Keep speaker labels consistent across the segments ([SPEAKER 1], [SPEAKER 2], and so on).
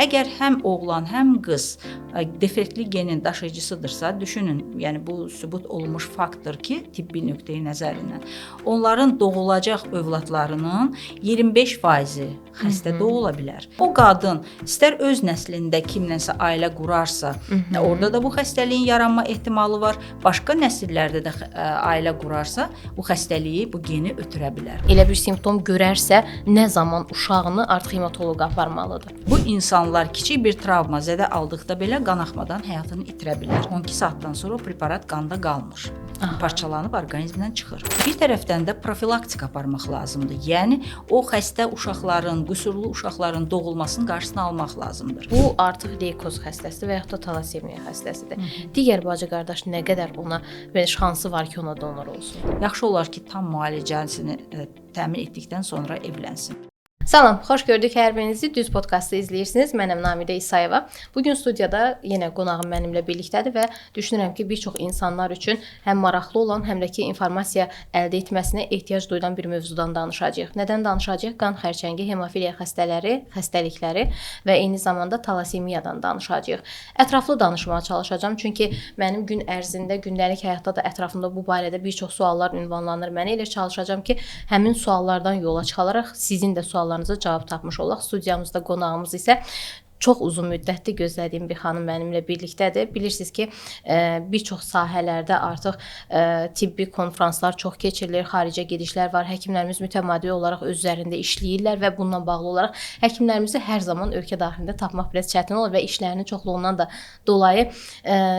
[SPEAKER 1] Əgər həm oğlan, həm qız defektli genin daşıyıcısıdırsa, düşünün, yəni bu sübut olunmuş faktdır ki, tibbi nöqteyi nəzərindən onların doğulacaq övladlarının 25% xəstə doğula bilər. O qadın istər öz nəslində kimlənsə ailə qurarsa, orada da bu xəstəliyin yaranma ehtimalı var. Başqa nəsillərdə də ailə qurarsa, bu xəstəliyi, bu geni ötürə bilər.
[SPEAKER 2] Elə bir simptom görərsə, nə zaman uşağını artıq hematoloqa aparmalıdır?
[SPEAKER 1] Bu insanlar kiçik bir travma zədə aldıqda belə qanaxmadan həyatını itirə bilər. 12 saatdan sonra o preparat qanda qalmır. Parçalanıb orqanizmdən çıxır. Bir tərəfdən də profilaktika aparmaq lazımdır. Yəni o xəstə uşaqların, qüsurlu uşaqların doğulmasının qarşısını almaq lazımdır.
[SPEAKER 2] Bu artıq leykoz xəstəsidir və yaxud da talasemiya xəstəsidir. Digər bacı-qardaş nə qədər ona belə şansı var ki, ona donor olsun?
[SPEAKER 1] Yaxşı olar ki, tam müalicəsini təmin etdikdən sonra evlənsin.
[SPEAKER 2] Salam, xoş gördük hər birinizi. Düz podkastı izləyirsiniz. Mənəm Namidə İsayeva. Bugün studiyada yenə qonağım mənimlə birlikdədir və düşünürəm ki, bir çox insanlar üçün həm maraqlı olan, həm də ki, informasiya əldə etməsinə ehtiyac duyulan bir mövzudan danışacağıq. Nədən danışacağıq? Qan xərçəngi, hemofiliya xəstəlikləri və eyni zamanda talasemiyadan danışacağıq. Ətraflı danışmağa çalışacağam, çünki mənim gün ərzində, gündəlik həyatda da ətrafımda bu barədə bir çox suallar ünvanlanır. Mən elə çalışacağam ki, həmin suallardan yola çıxalaraq sizin də suallarınızı cavab tapmış olaq. Studiyamızda qonağımız isə çox uzun müddətli gözlədiyim bir xanım mənimlə birlikdədir. Bilirsiniz ki, bir çox sahələrdə artıq tibbi konfranslar çox keçirilir, xaricə gedişlər var. Həkimlərimiz mütəmadi olaraq öz üzərində işləyirlər və bununla bağlı olaraq həkimlərimizi hər zaman ölkə daxilində tapmaq biraz çətin olur və işlərinin çoxluğundan da dolayı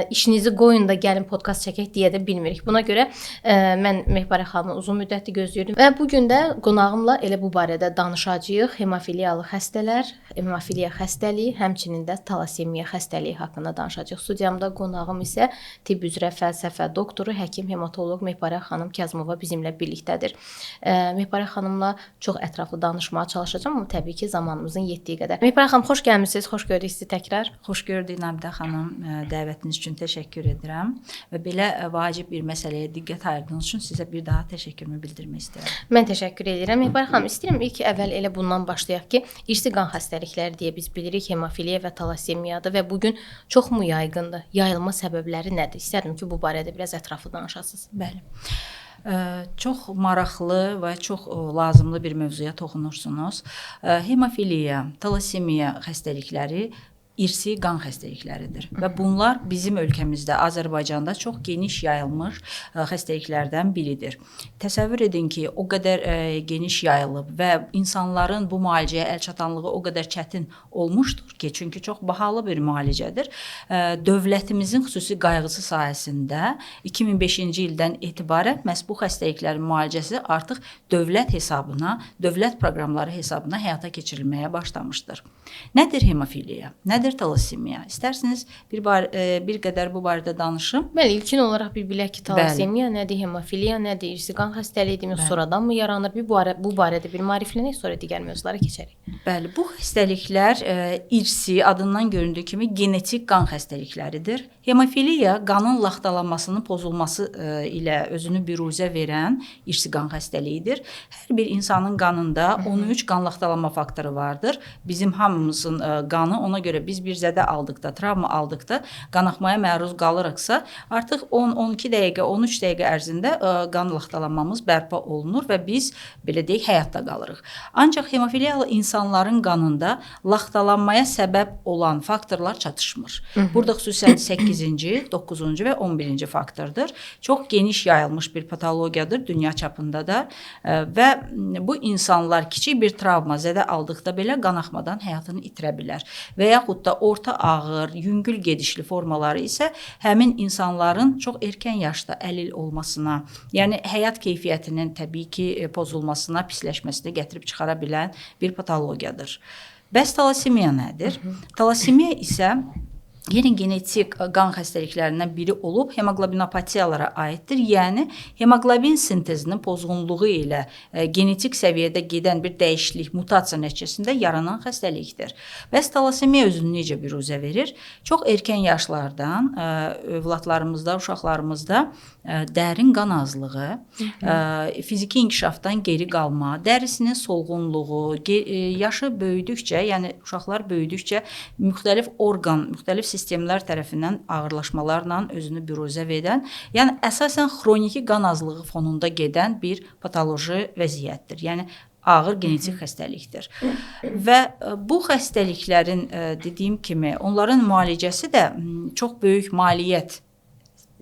[SPEAKER 2] işinizi qoyun da gəlin podkast çəkək deyə də bilmirik. Buna görə mən Mehbarə xanımı uzun müddətli gözləyirdim və bu gün də qonağımla elə bu barədə danışacağıq. Hemofiliyalı xəstələr, hemofiliya xəstəliyi, həmçinin də talasemiya xəstəliyi haqqında danışacağıq. Studiyamda qonağım isə tibb üzrə fəlsəfə doktoru, həkim, hematoloq Mehbarə xanım Kazımova bizimlə birlikdədir. Mehbarə xanımla çox ətraflı danışmağa çalışacağam, amma təbii ki, zamanımızın yetdiyi qədər. Mehbarə xanım, xoş gəlmisiniz, xoş gördük sizi təkrar.
[SPEAKER 1] Xoş gördük Namidə xanım, dəvətiniz üçün təşəkkür edirəm və belə vacib bir məsələyə diqqət ayırdığınız üçün sizə bir daha təşəkkürümü bildirmək istəyirəm.
[SPEAKER 2] Mən təşəkkür edirəm. Mehbarə xanım, istəyirəm ilk əvvəl elə bundan başlayaq ki, irsi qan xəstəlikləri deyə biz bilirik, hemofiliya və talasemiyadır və bugün çoxmu yayğındır? Yayılma səbəbləri nədir? İstərdim ki, bu barədə biraz ətraflı danışasınız.
[SPEAKER 1] Bəli. Çox maraqlı və çox lazımlı bir mövzuya toxunursunuz. Hemofiliya, talasemiya xəstəlikləri irsi qan xəstəlikləridir və bunlar bizim ölkəmizdə, Azərbaycanda çox geniş yayılmış xəstəliklərdən biridir. Təsəvvür edin ki, o qədər geniş yayılıb və insanların bu müalicəyə əlçatanlığı o qədər çətin olmuşdur ki, çünki çox bahalı bir müalicədir. Dövlətimizin xüsusi qayğısı sayəsində 2005-ci ildən etibarən məhz bu xəstəliklərin müalicəsi artıq dövlət hesabına, dövlət proqramları hesabına həyata keçirilməyə başlamışdır. Nədir hemofiliya? Nədir talasemiya? İstərsiniz bir qədər bu barədə danışım.
[SPEAKER 2] Bəli, ilkin olaraq bir bilək ki, talasemiya nədir, hemofiliya nədir, irsi qan xəstəliyidir, sonradan mı yaranır? Bu barədə bir maariflənək, sonra digər mövzulara keçərik.
[SPEAKER 1] Bəli, bu xəstəliklər irsi, adından göründüyü kimi genetik qan xəstəlikləridir. Hemofiliya qanın laxtalanmasının pozulması ilə özünü büruzə verən irsi qan xəstəliyidir. Hər bir insanın qanında 13 qan laxtalanma faktoru vardır. Bizim hamımızın qanı, ona görə biz bir zədə aldıqda, travma aldıqda qanaxmaya məruz qalırıqsa, artıq 10-12 dəqiqə, 13 dəqiqə ərzində qan laxtalanmamız bərpa olunur və biz, belə deyək, həyatda qalırıq. Ancaq hemofiliyalı insanların qanında laxtalanmaya səbəb olan faktorlar çatışmır. Burada xüsusən 8-ci, 9-cu və 11-ci faktordur. Çox geniş yayılmış bir patologiyadır dünya çapında da və bu insanlar kiçik bir travma zədə aldıqda belə qanaxmadan həyatını itirə bilər. Və yaxud da orta ağır, yüngül gedişli formaları isə həmin insanların çox erkən yaşda əlil olmasına, yəni həyat keyfiyyətinin təbii ki, pozulmasına, pisləşməsinə gətirib çıxara bilən bir patologiyadır. Bəs talasemiya nədir? Talasemiya isə yeni genetik qan xəstəliklərindən biri olub, hemoqlobinopatiyalara aiddir. Yəni hemoqlobin sintezinin pozğunluğu ilə genetik səviyyədə gedən bir dəyişiklik, mutasiya nəticəsində yaranan xəstəlikdir. Bəs talasemiya özünü necə büruzə verir? Çox erkən yaşlardan övladlarımızda, uşaqlarımızda dərin qan azlığı, fiziki inkişafdan geri qalma, dərisinin solğunluğu, yaşı böyüdükcə, yəni uşaqlar böyüdükcə müxtəlif orqan, müxtəlif sistemlər tərəfindən ağırlaşmalarla özünü büruzə verən, yəni əsasən xroniki qan azlığı fonunda gedən bir patoloji vəziyyətdir. Yəni ağır genetik xəstəlikdir. Və bu xəstəliklərin dediyim kimi, onların müalicəsi də çox böyük maliyyət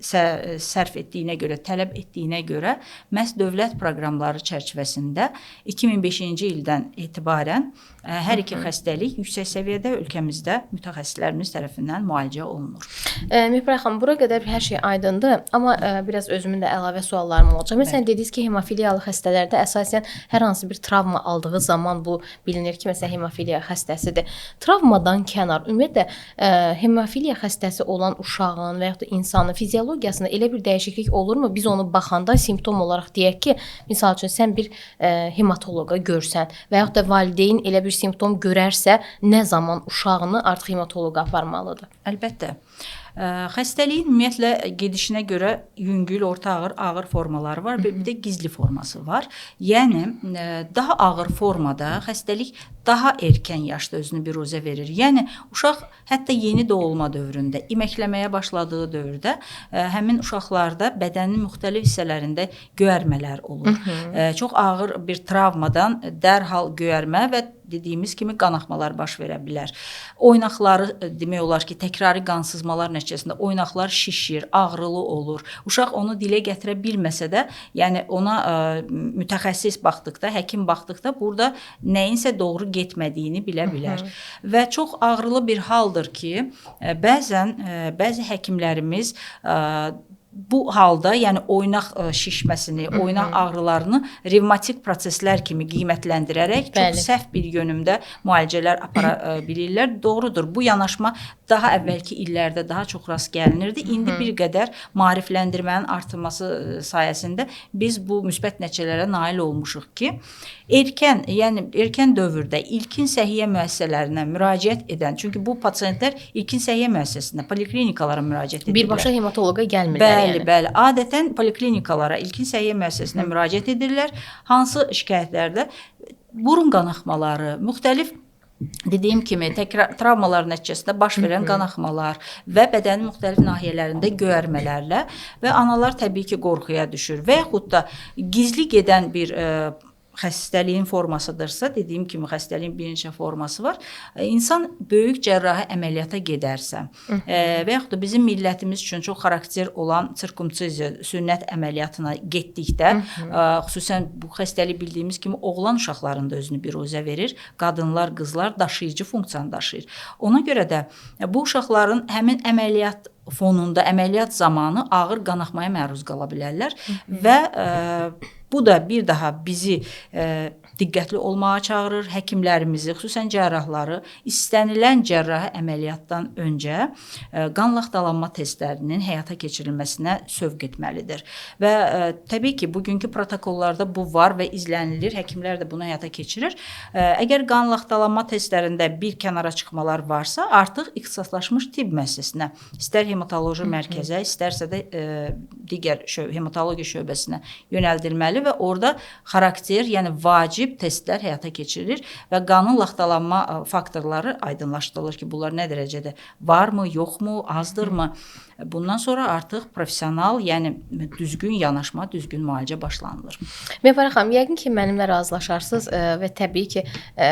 [SPEAKER 1] sərf etdiyinə görə, tələb etdiyinə görə məhz dövlət proqramları çərçivəsində 2005-ci ildən etibarən hər iki xəstəlik yüksək səviyyədə ölkəmizdə mütəxəssislərimiz tərəfindən müalicə olunur.
[SPEAKER 2] Mehbira xanım, bura qədər hər şey aydındır, amma biraz özümün də əlavə suallarım olacaq. Məsələn, dediniz ki, hemofiliyalı xəstələrdə əsasən hər hansı bir travma aldığı zaman bu bilinir ki, məsələn, hemofiliya xəstəsidir. Travmadan kənar, ümumiyyətlə, hemofiliya xəstəsi olan uşağın və yaxud da insanın fiziologiyasında elə bir dəyişiklik olurmu? Biz onu baxanda simptom olaraq deyək ki, misal üçün, sən bir hematoloqa görsən və yaxud da valideyn elə bir simptom görərsə, nə zaman uşağını artıq hematoloqa aparmalıdır?
[SPEAKER 1] Əlbəttə. Xəstəliyin ümumiyyətlə gedişinə görə yüngül, orta ağır, ağır formaları var, bir də gizli forması var. Yəni daha ağır formada xəstəlik daha erkən yaşda özünü büruzə verir. Yəni uşaq hətta yeni doğulma dövründə, iməkləməyə başladığı dövrdə həmin uşaqlarda bədənin müxtəlif hissələrində göyərmələr olur. Çox ağır bir travmadan dərhal göyərmə və dediyimiz kimi qanaxmalar baş verə bilər. Oynaqları demək olar ki, təkrari qansızmalar nəticəsində oynaqlar şişir, ağrılı olur. Uşaq onu dilə gətirə bilməsə də, yəni ona mütəxəssis baxdıqda, həkim baxdıqda burada nəyinsə doğru getmədiyini bilə bilər. Və çox ağrılı bir haldır ki, bəzi həkimlərimiz bu halda, yəni oynaq şişməsini, oynaq ağrılarını revmatik proseslər kimi qiymətləndirərək çox səhv bir yönümdə müalicələr apara bilirlər. Doğrudur, bu yanaşma daha əvvəlki illərdə daha çox rast gəlinirdi. İndi bir qədər maarifləndirmənin artırması sayəsində biz bu müsbət nəticələrə nail olmuşuq ki, erkən dövrdə ilkin səhiyyə müəssisələrinə müraciət edən, çünki bu pasientlər ilkin səhiyyə müəssisəsinə, poliklinikalara müraciət edirlər.
[SPEAKER 2] Birbaşa hematoloqa gəlmirlər.
[SPEAKER 1] Bəli. Adətən poliklinikalara, ilkin səhiyyə müəssisəsinə müraciət edirlər. Hansı şikayətlərdə? Burun qanaxmaları, müxtəlif dediyim kimi travmalar nəticəsində baş verən qanaxmalar və bədənin müxtəlif nahiyələrində göyərmələrlə və analar təbii ki, qorxuya düşür və yaxud da gizli gedən bir xəstəliyin formasıdırsa, dediyim kimi xəstəliyin bir neçə forması var. İnsan böyük cərrahi əməliyyata gedərsə və yaxud da bizim millətimiz üçün çox xarakter olan sirkumsiziya, sünnət əməliyyatına getdikdə, xüsusən bu xəstəlik bildiyimiz kimi oğlan uşaqlarında özünü büruzə verir. Qadınlar, qızlar daşıyıcı funksiyanı daşıyır. Ona görə də bu uşaqların həmin əməliyyat fonunda, əməliyyat zamanı ağır qanaxmaya məruz qala bilərlər və bu da bir daha bizi diqqətli olmağa çağırır. Həkimlərimizi, xüsusən cərrahları istənilən cərrahi əməliyyatdan öncə qan laxtalanma testlərinin həyata keçirilməsinə sövq etməlidir. Və təbii ki, bugünkü protokollarda bu var və izlənilir. Həkimlər də bunu həyata keçirir. Əgər qan laxtalanma testlərində bir kənara çıxmalar varsa, artıq ixtisaslaşmış tibb müəssisəsinə, istər hematoloji mərkəzə, istərsə də digər hematologiya şöbəsinə yönəldilməli və orada xarakter, yəni vacib testlər həyata keçirilir və qanın laxtalanma faktorları aydınlaşdırılır ki, bunlar nə dərəcədə varmı, yoxmu, azdırmı? Bundan sonra artıq professional, yəni düzgün yanaşma, düzgün müalicə başlanılır.
[SPEAKER 2] Mehbira xanım, yəqin ki, mənimlə razılaşarsınız və təbii ki,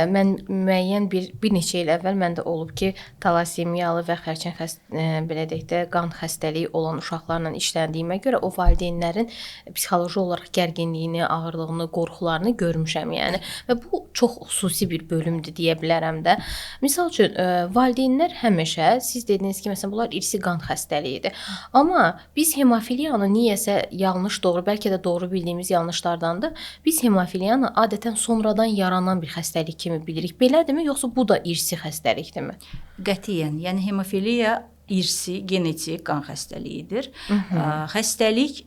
[SPEAKER 2] mən müəyyən bir neçə il əvvəl məndə olub ki, talasemiyalı və xərçəng belə deyək də qan xəstəliyi olan uşaqlarla işləndiyimə görə o valideynlərin psixoloji olaraq gərginliyini, ağırlığını, qorxularını görmüşəm, yəni. Və bu çox xüsusi bir bölümdür deyə bilərəm də. Misal üçün, valideynlər həmişə, siz dediniz ki, məsələn, bunlar irsi qan xəstəliyidir. Amma biz hemofiliyanı niyəsə yanlış, doğru, bəlkə də doğru bildiyimiz yanlışlardandır. Biz hemofiliyanı adətən sonradan yaranan bir xəstəlik kimi bilirik. Belədirmi, yoxsa bu da irsi xəstəlikdirmi?
[SPEAKER 1] Qətiyyən. Yəni hemofiliya irsi, genetik qan xəstəliyidir. Xəstəlik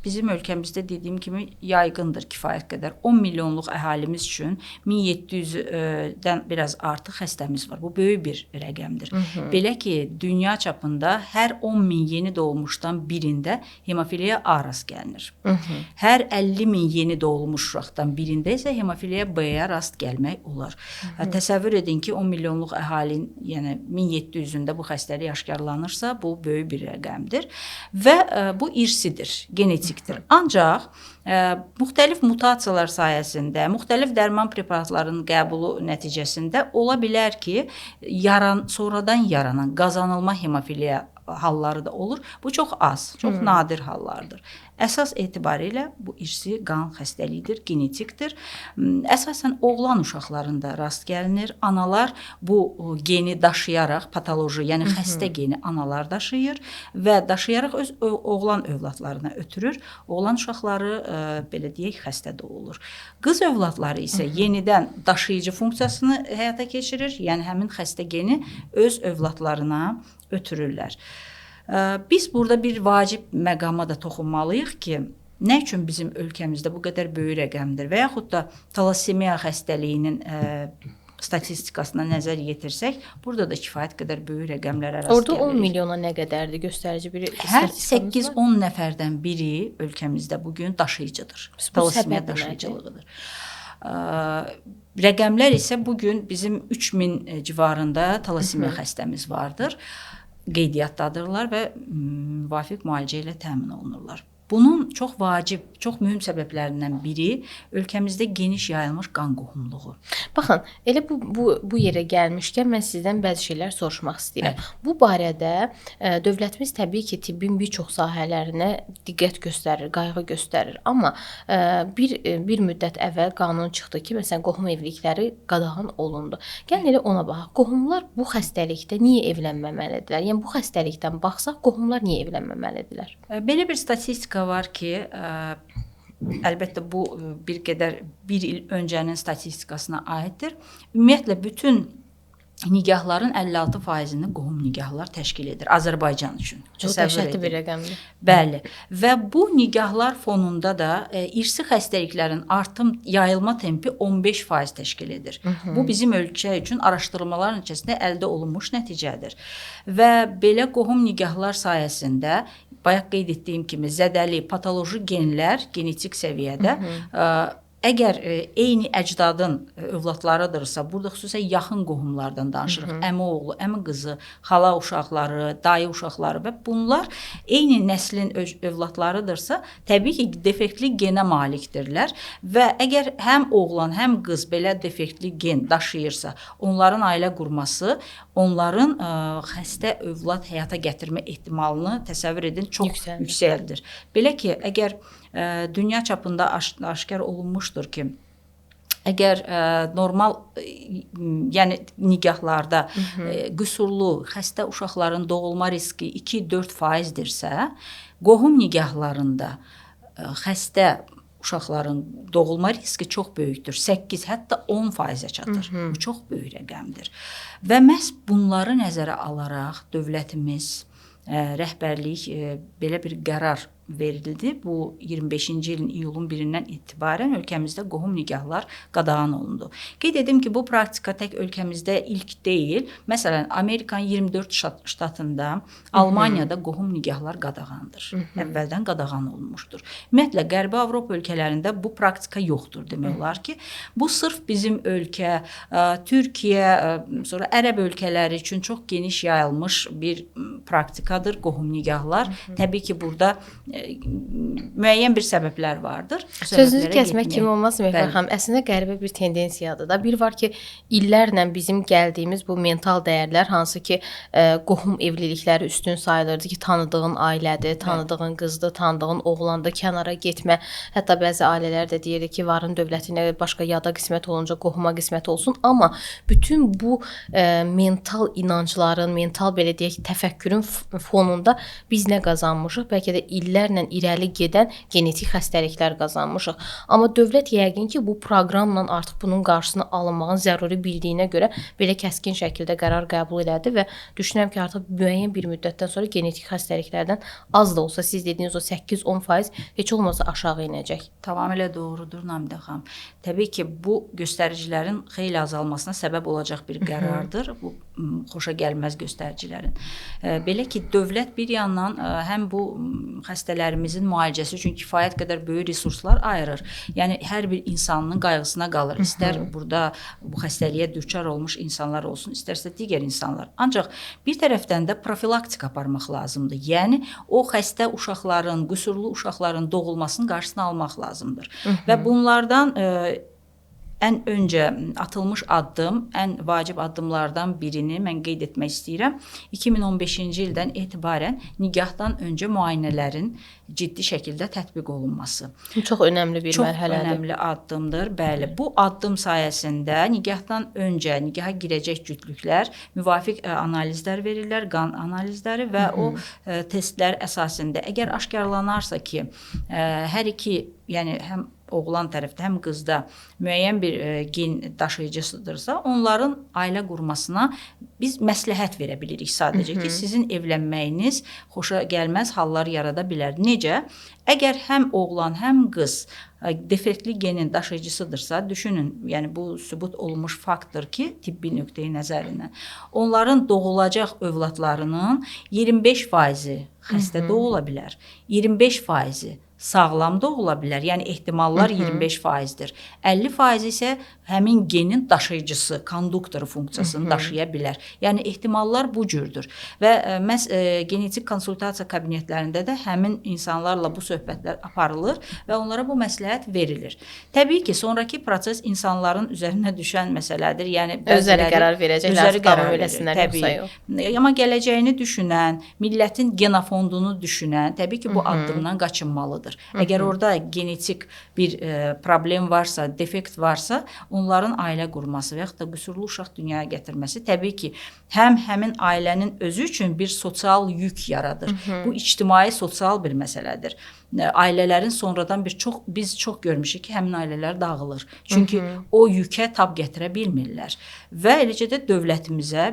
[SPEAKER 1] bizim ölkəmizdə dediyim kimi yayğındır kifayət qədər. 10 milyonluq əhalimiz üçün 1700-dən biraz artıq xəstəmiz var. Bu böyük bir rəqəmdir. Belə ki, dünya çapında hər 10 min yeni doğulmuşdan birində hemofiliya A rast gəlinir. Hər 50 min yeni doğulmuş uşaqdan birində isə hemofiliya B-yə rast gəlmək olar. Təsəvvür edin ki, 10 milyonluq əhalinin, yəni 1700-ündə bu xəstəlik aşkarlanırsa, bu böyük bir rəqəmdir və bu irsidir, genetikdir. Ancaq müxtəlif mutasiyalar sayəsində, müxtəlif dərman preparatlarının qəbulu nəticəsində ola bilər ki, sonradan yaranan qazanılma hemofiliya halları da olur. Bu çox az, çox nadir hallardır. Əsas etibarilə bu irsi qan xəstəliyidir, genetikdir. Əsasən oğlan uşaqlarında rast gəlinir. Analar bu geni daşıyaraq, patoloji, yəni xəstə geni analar daşıyır və daşıyaraq öz oğlan övladlarına ötürür. Oğlan uşaqları belə deyək xəstə doğulur. Qız övladları isə yenidən daşıyıcı funksiyasını həyata keçirir. Yəni həmin xəstə geni öz övladlarına ötürürlər. Biz burada bir vacib məqama da toxunmalıyıq ki, nə üçün bizim ölkəmizdə bu qədər böyük rəqəmdir və yaxud da talassemiya xəstəliyinin statistikasına nəzər yetirsək, burada da kifayət qədər böyük rəqəmlərə rast gəlirik.
[SPEAKER 2] Orada 10 milyona nə qədərdir göstərici bir
[SPEAKER 1] hər 8-10 nəfərdən biri ölkəmizdə bugün daşıyıcıdır. Talassemiya daşıyıcılığıdır. Rəqəmlər isə bugün bizim 3000 civarında talassemiya xəstəmiz vardır. Qeydiyyatdadırlar və müvafiq müalicə ilə təmin olunurlar. Bunun çox vacib, çox mühüm səbəblərindən biri ölkəmizdə geniş yayılmış qan qohumluğu.
[SPEAKER 2] Baxın, elə bu yerə gəlmişkən mən sizdən bəzi şeylər soruşmaq istəyirəm. Bu barədə dövlətimiz təbii ki, tibbin bir çox sahələrinə diqqət göstərir, qayğı göstərir. Amma bir müddət əvvəl qanun çıxdı ki, məsələn, qohum evlilikləri qadağan olundu. Gəlin elə ona baxaq. Qohumlar bu xəstəlikdə niyə evlənməməlidirlər? Yəni bu xəstəlikdən baxsaq, qohumlar niyə evlənməməlidirlər?
[SPEAKER 1] Belə bir statistika var ki, əlbəttə bu bir il öncənin statistikasına aiddir. Ümumiyyətlə bütün nigahların 56%-ni qohum nigahlar təşkil edir Azərbaycan üçün.
[SPEAKER 2] Çox dəhşətli bir rəqəmdir.
[SPEAKER 1] Bəli. Və bu nigahlar fonunda da irsi xəstəliklərin yayılma tempi 15% təşkil edir. Bu bizim ölkə üçün araşdırmalar nəticəsində əldə olunmuş nəticədir. Və belə qohum nigahlar sayəsində bayaq qeyd etdiyim kimi zədəli patoloji genlər genetik səviyyədə əgər eyni əcdadın övladlarıdırsa, burada xüsusən yaxın qohumlardan danışırıq. Əmi oğlu, əmi qızı, xala uşaqları, dayı uşaqları və bunlar eyni nəslin övladlarıdırsa, təbii ki, defektli genə malikdirlər və əgər həm oğlan, həm qız belə defektli gen daşıyırsa, onların ailə qurması, onların xəstə övlad həyata gətirmə ehtimalını təsəvvür edin, çox yüksəkdir. Belə ki, əgər dünya çapında aşkar olunmuşdur ki, əgər normal, yəni nigahlarda qüsurlu xəstə uşaqların doğulma riski 2-4%-dirsə, qohum nigahlarında xəstə uşaqların doğulma riski çox böyükdür. 8, hətta 10%-ə çatır. Bu çox böyük rəqəmdir. Və məhz bunları nəzərə alaraq dövlətimiz, rəhbərlik belə bir qərar verildi. Bu 25-ci ilin iyulun 1-dən etibarən ölkəmizdə qohum nigahlar qadağan olundu. Qeyd edim ki, bu praktika tək ölkəmizdə ilk deyil. Məsələn, Amerikanın 24 ştatında, Almaniyada qohum nigahlar qadağandır. Əvvəldən qadağan olunmuşdur. Ümumiyyətlə, Qərbi Avropa ölkələrində bu praktika yoxdur demək olar ki. Bu sırf bizim ölkə, Türkiyə, sonra Ərəb ölkələri üçün çox geniş yayılmış bir praktikadır qohum nigahlar. Təbii ki, burada müəyyən bir səbəblər vardır.
[SPEAKER 2] Sözünüzü kəsmək kimi olmaz Mehman xanım. Əslində qəribə bir tendensiyadır da. Bir var ki, illərlə bizim gəldiyimiz bu mental dəyərlər, hansı ki, qohum evlilikləri üstün sayılırdı ki, tanıdığın ailədir, tanıdığın qızdır, tanıdığın oğlandır, kənara getmə. Hətta bəzi ailələr də deyir ki, varın dövlətinə başqa yada qismət olunca qohuma qismət olsun. Amma bütün bu mental inancların, mental belə deyək, təfəkkürün fonunda biz nə qazanmışıq? Bəlkə də illər illərlə irəli gedən genetik xəstəliklər qazanmışıq. Amma dövlət yəqin ki, bu proqramla artıq bunun qarşısını alınmağın zəruri bildiyinə görə belə kəskin şəkildə qərar qəbul elədi və düşünürəm ki, artıq müəyyən bir müddətdən sonra genetik xəstəliklərdən az da olsa siz dediyiniz o 8-10% heç olmasa aşağı enəcək.
[SPEAKER 1] Tamamilə doğrudur Namidə xanım. Təbii ki, bu göstəricilərin xeyli azalmasına səbəb olacaq bir qərardır. Bu xoşa gəlməz göstəricilərin. Belə ki, dövlət bir yandan həm bu xəstələrimizin müalicəsi üçün kifayət qədər böyük resurslar ayırır. Yəni hər bir insanın qayğısına qalır. İstər burada bu xəstəliyə düçar olmuş insanlar olsun, istərsə digər insanlar. Ancaq bir tərəfdən də profilaktika aparmaq lazımdır. Yəni o xəstə uşaqların, qüsurlu uşaqların doğulmasının qarşısını almaq lazımdır. Və bunlardan ən öncə atılmış addım, ən vacib addımlardan birini mən qeyd etmək istəyirəm. 2015-ci ildən etibarən nigahdan öncə müayinələrin ciddi şəkildə tətbiq olunması.
[SPEAKER 2] Çox önəmli bir mərhələdir.
[SPEAKER 1] Çox önəmli addımdır. Bəli, bu addım sayəsində nigahdan öncə nigaha girəcək cütlüklər müvafiq analizlər verirlər, qan analizləri və o testlər əsasında əgər aşkarlanarsa ki, hər iki, yəni həm oğlan tərəfdə, həm qızda müəyyən bir gen daşıyıcısıdırsa, onların ailə qurmasına biz məsləhət verə bilirik sadəcə ki, sizin evlənməyiniz xoşa gəlməz hallar yarada bilər. Necə? Əgər həm oğlan, həm qız defektli genin daşıyıcısıdırsa, düşünün, yəni bu sübut olunmuş faktdır ki, tibbi nöqteyi nəzərindən onların doğulacaq övladlarının 25% xəstə doğula bilər, 25% sağlam doğula bilər. Yəni ehtimallar 25%dir. 50% isə həmin genin daşıyıcısı, konduktoru funksiyasını daşıya bilər. Yəni ehtimallar bu cürdür. Və məhz genetik konsultasiya kabinetlərində də həmin insanlarla bu söhbətlər aparılır və onlara bu məsləhət verilir. Təbii ki, sonrakı proses insanların üzərinə düşən məsələdir. Yəni
[SPEAKER 2] özləri qərar verəcəklər, qərar verəsinlər yoxsa yox.
[SPEAKER 1] Amma gələcəyini düşünən, millətin genofondunu düşünən, təbii ki, bu addımdan qaçınmalıdır. Əgər orada genetik bir problem varsa, defekt varsa, onların ailə qurması və yaxud da qüsurlu uşaq dünyaya gətirməsi təbii ki, həm həmin ailənin özü üçün bir sosial yük yaradır. Bu ictimai sosial bir məsələdir. Ailələrin sonradan biz çox görmüşük ki, həmin ailələr dağılır. Çünki o yükə tab gətirə bilmirlər. Və eləcə də dövlətimizə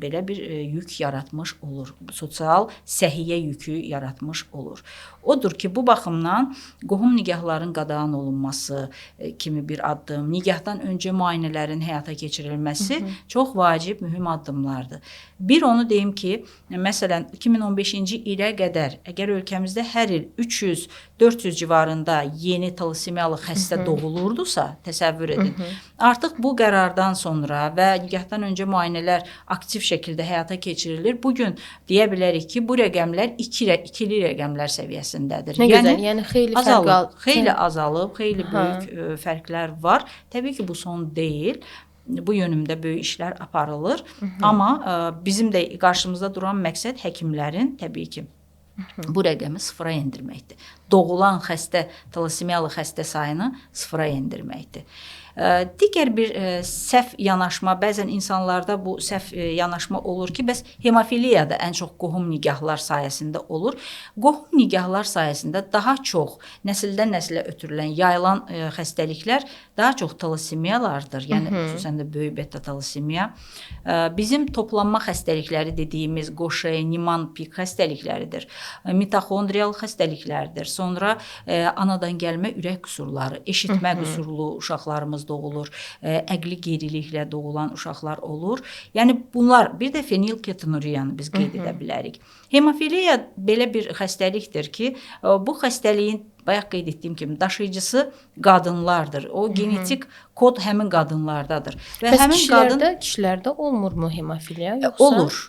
[SPEAKER 1] belə bir yük yaratmış olur. Sosial səhiyyə yükü yaratmış olur. Odur ki, bu baxımdan qohum nigahların qadağan olunması kimi bir addım, nigahdan öncə müayinələrin həyata keçirilməsi çox vacib, mühüm addımlardır. Bir onu deyim ki, məsələn 2015-ci ilə qədər əgər ölkəmizdə hər il 300-400 civarında yeni talasemiyalı xəstə doğulurdusa, təsəvvür edin. Artıq bu qərardan sonra və nigahdan öncə müayinələr aktiv şəkildə həyata keçirilir. Bugün deyə bilərik ki, bu rəqəmlər ikili rəqəmlər səviyyəsindədir.
[SPEAKER 2] Nə gözəl, yəni xeyli fərq
[SPEAKER 1] xeyli azalıb, xeyli böyük fərqlər var. Təbii ki, bu son deyil. Bu yönümdə böyük işlər aparılır. Amma bizim də qarşımızda duran məqsəd həkimlərin təbii ki, bu rəqəmi sıfıra endirməkdir. Doğulan xəstə, talasemiyalı xəstə sayını sıfıra endirməkdir. Digər bir səhv yanaşma, bəzən insanlarda bu səhv yanaşma olur ki, bəs hemofiliya da ən çox qohum nigahlar sayəsində olur. Qohum nigahlar sayəsində daha çox nəsildən nəsilə ötürülən, yayılan xəstəliklər daha çox talasemiyalardır. Yəni, xüsusən də böyük beta talasemiya. Bizim toplanma xəstəlikləri dediyimiz Qoşe, Niemann-Pick xəstəlikləridir. Mitoxondrial xəstəliklərdir. Sonra anadan gəlmə ürək qüsurları, eşitmə qüsurlu uşaqlarımız doğulur, əqli qeyriliklə doğulan uşaqlar olur. Yəni bunlar, bir də fenilketonuriyanı biz qeyd edə bilərik. Hemofiliya belə bir xəstəlikdir ki, bu xəstəliyin bayaq qeyd etdiyim kimi daşıyıcısı qadınlardır. O genetik kod həmin qadınlardadır. Və
[SPEAKER 2] bəs
[SPEAKER 1] həmin
[SPEAKER 2] kişilərdə olmurmu hemofiliya yoxsa?
[SPEAKER 1] Olur.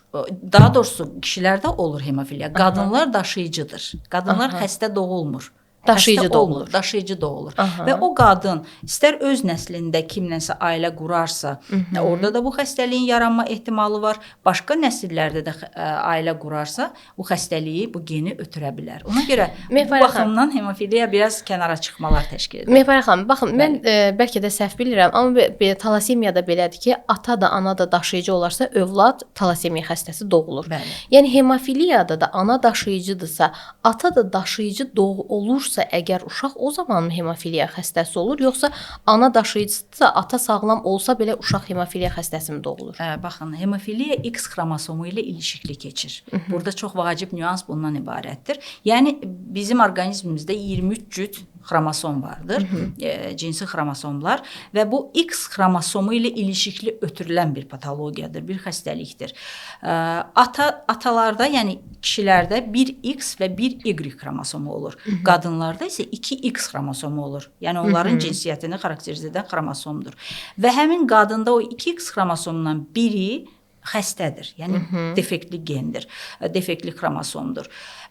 [SPEAKER 1] Daha doğrusu kişilərdə olur hemofiliya. Qadınlar daşıyıcıdır. Qadınlar xəstə doğulmur.
[SPEAKER 2] Daşıyıcı
[SPEAKER 1] xəstə
[SPEAKER 2] da
[SPEAKER 1] olmur,
[SPEAKER 2] olur.
[SPEAKER 1] daşıyıcı da olur.
[SPEAKER 2] Aha.
[SPEAKER 1] Və o qadın istər öz nəslində kimlənsə ailə qurarsa, orada da bu xəstəliyin yaranma ehtimalı var. Başqa nəsillərdə də ailə qurarsa, bu xəstəliyi, bu geni ötürə bilər. Ona görə bu baxımdan hemofiliya biraz kənara çıxmalar təşkil edir.
[SPEAKER 2] Mehpara xanım, baxın, mən bəlkə də səhv bilirəm, amma talassemiyada belədir ki, ata da, ana da daşıyıcı olarsa, övlad talassemiya xəstəsi doğulur.
[SPEAKER 1] Bəli.
[SPEAKER 2] Yəni hemofiliyada da ana daşıyıcıdırsa, ata da daşıyıcı olursa, əgər uşaq o zaman hemofiliya xəstəsi olur, yoxsa ana daşıyıcıdırsa, ata sağlam olsa belə uşaq hemofiliya xəstəsi mi doğulur?
[SPEAKER 1] Baxın, hemofiliya X xromosomu ilə ilişikli keçir. Burada çox vacib nüans bundan ibarətdir. Yəni bizim orqanizmimizdə 23 cüt xromosom vardır, cinsi xromosomlar və bu X xromosomu ilə ilişikli ötürülən bir patologiyadır, bir xəstəlikdir. Atalarda, yəni kişilərdə 1X və 1Y xromosomu olur. Qadınlarda isə 2X xromosomu olur. Yəni onların cinsiyyətini xarakterizə edən xromosomdur. Və həmin qadında o 2X xromosomundan biri xəstədir. Yəni defektli gendir, defektli xromosomdur.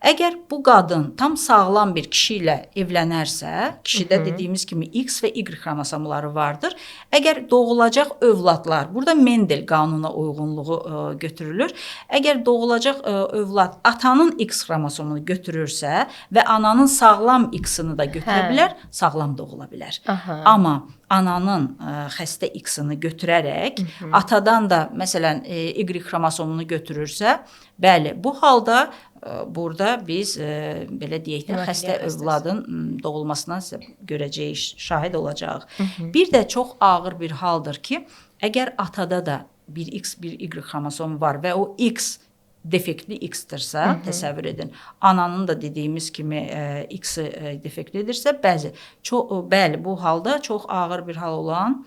[SPEAKER 1] Əgər bu qadın tam sağlam bir kişi ilə evlənərsə, kişidə dediyimiz kimi X və Y xromosomları vardır. Əgər doğulacaq övladlar, burada Mendel qanununa uyğunluğu götürülür. Əgər doğulacaq övlad atanın X xromosomunu götürürsə və ananın sağlam X-ini də götürə bilər, sağlam doğula bilər. Amma ananın xəstə X-ini götürərək atadan da məsələn Y xromosomunu götürürsə, bəli, bu halda burada biz belə deyək də xəstə övladın doğulmasına görəcəyik, şahid olacağıq. Bir də çox ağır bir haldır ki, əgər atada da bir X, bir Y xromosomu var və o X defektli X-dirsə, təsəvvür edin. Ananın da dediyimiz kimi X-i defektlidirsə, bəli, bu halda çox ağır bir hal olan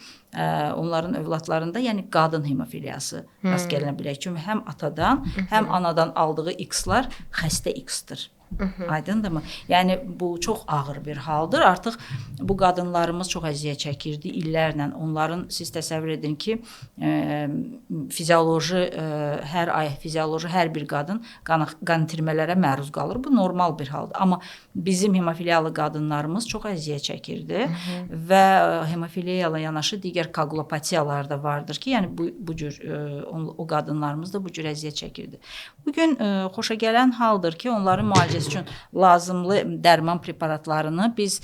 [SPEAKER 1] onların övladlarında, yəni qadın hemofiliyası rast gəlinə bilər. Çünki həm atadan, həm anadan aldığı X-lar xəstə X-dir. Aydındırmı? Yəni bu çox ağır bir haldır. Artıq bu qadınlarımız çox əziyyət çəkirdi illərlə. Onların siz təsəvvür edin ki, fizioloji hər bir qadın qan itirmələrə məruz qalır. Bu normal bir haldır. Amma bizim hemofiliyalı qadınlarımız çox əziyyət çəkirdi və hemofiliya ilə yanaşı digər koagulopatiyalar da vardır ki, yəni bu cür o qadınlarımız da bu cür əziyyət çəkirdi. Bu gün xoşagələn haldır ki, onların müalicəsi üçün lazımlı dərman preparatlarını biz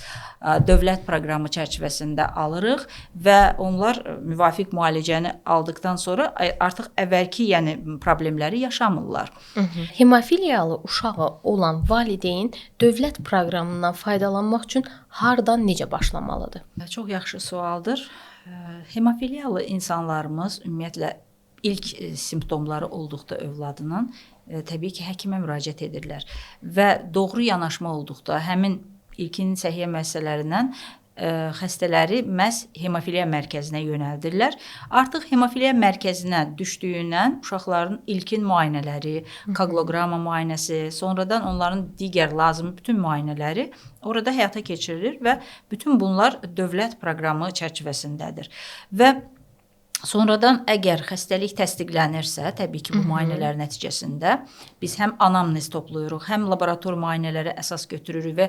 [SPEAKER 1] dövlət proqramı çərçivəsində alırıq və onlar müvafiq müalicəni aldıqdan sonra artıq əvvəlki, yəni problemləri yaşamırlar.
[SPEAKER 2] Hemofiliyalı uşağı olan valideyn dövlət proqramından faydalanmaq üçün hardan necə başlamalıdır?
[SPEAKER 1] Çox yaxşı sualdır. Hemofiliyalı insanlarımız ümumiyyətlə ilk simptomları olduqda övladının təbii ki, həkimə müraciət edirlər və doğru yanaşma olduqda həmin ilkin səhiyyə müəssisələrindən xəstələri məhz hemofiliya mərkəzinə yönəldirlər. Artıq hemofiliya mərkəzinə düşdüyündən uşaqların ilkin müayinələri, koaqulogramma müayinəsi, sonradan onların digər lazımi bütün müayinələri orada həyata keçirilir və bütün bunlar dövlət proqramı çərçivəsindədir. Və sonradan əgər xəstəlik təsdiqlənirsə, təbii ki, bu müayinələr nəticəsində biz həm anamnez toplayırıq, həm laborator müayinələri əsas götürürük və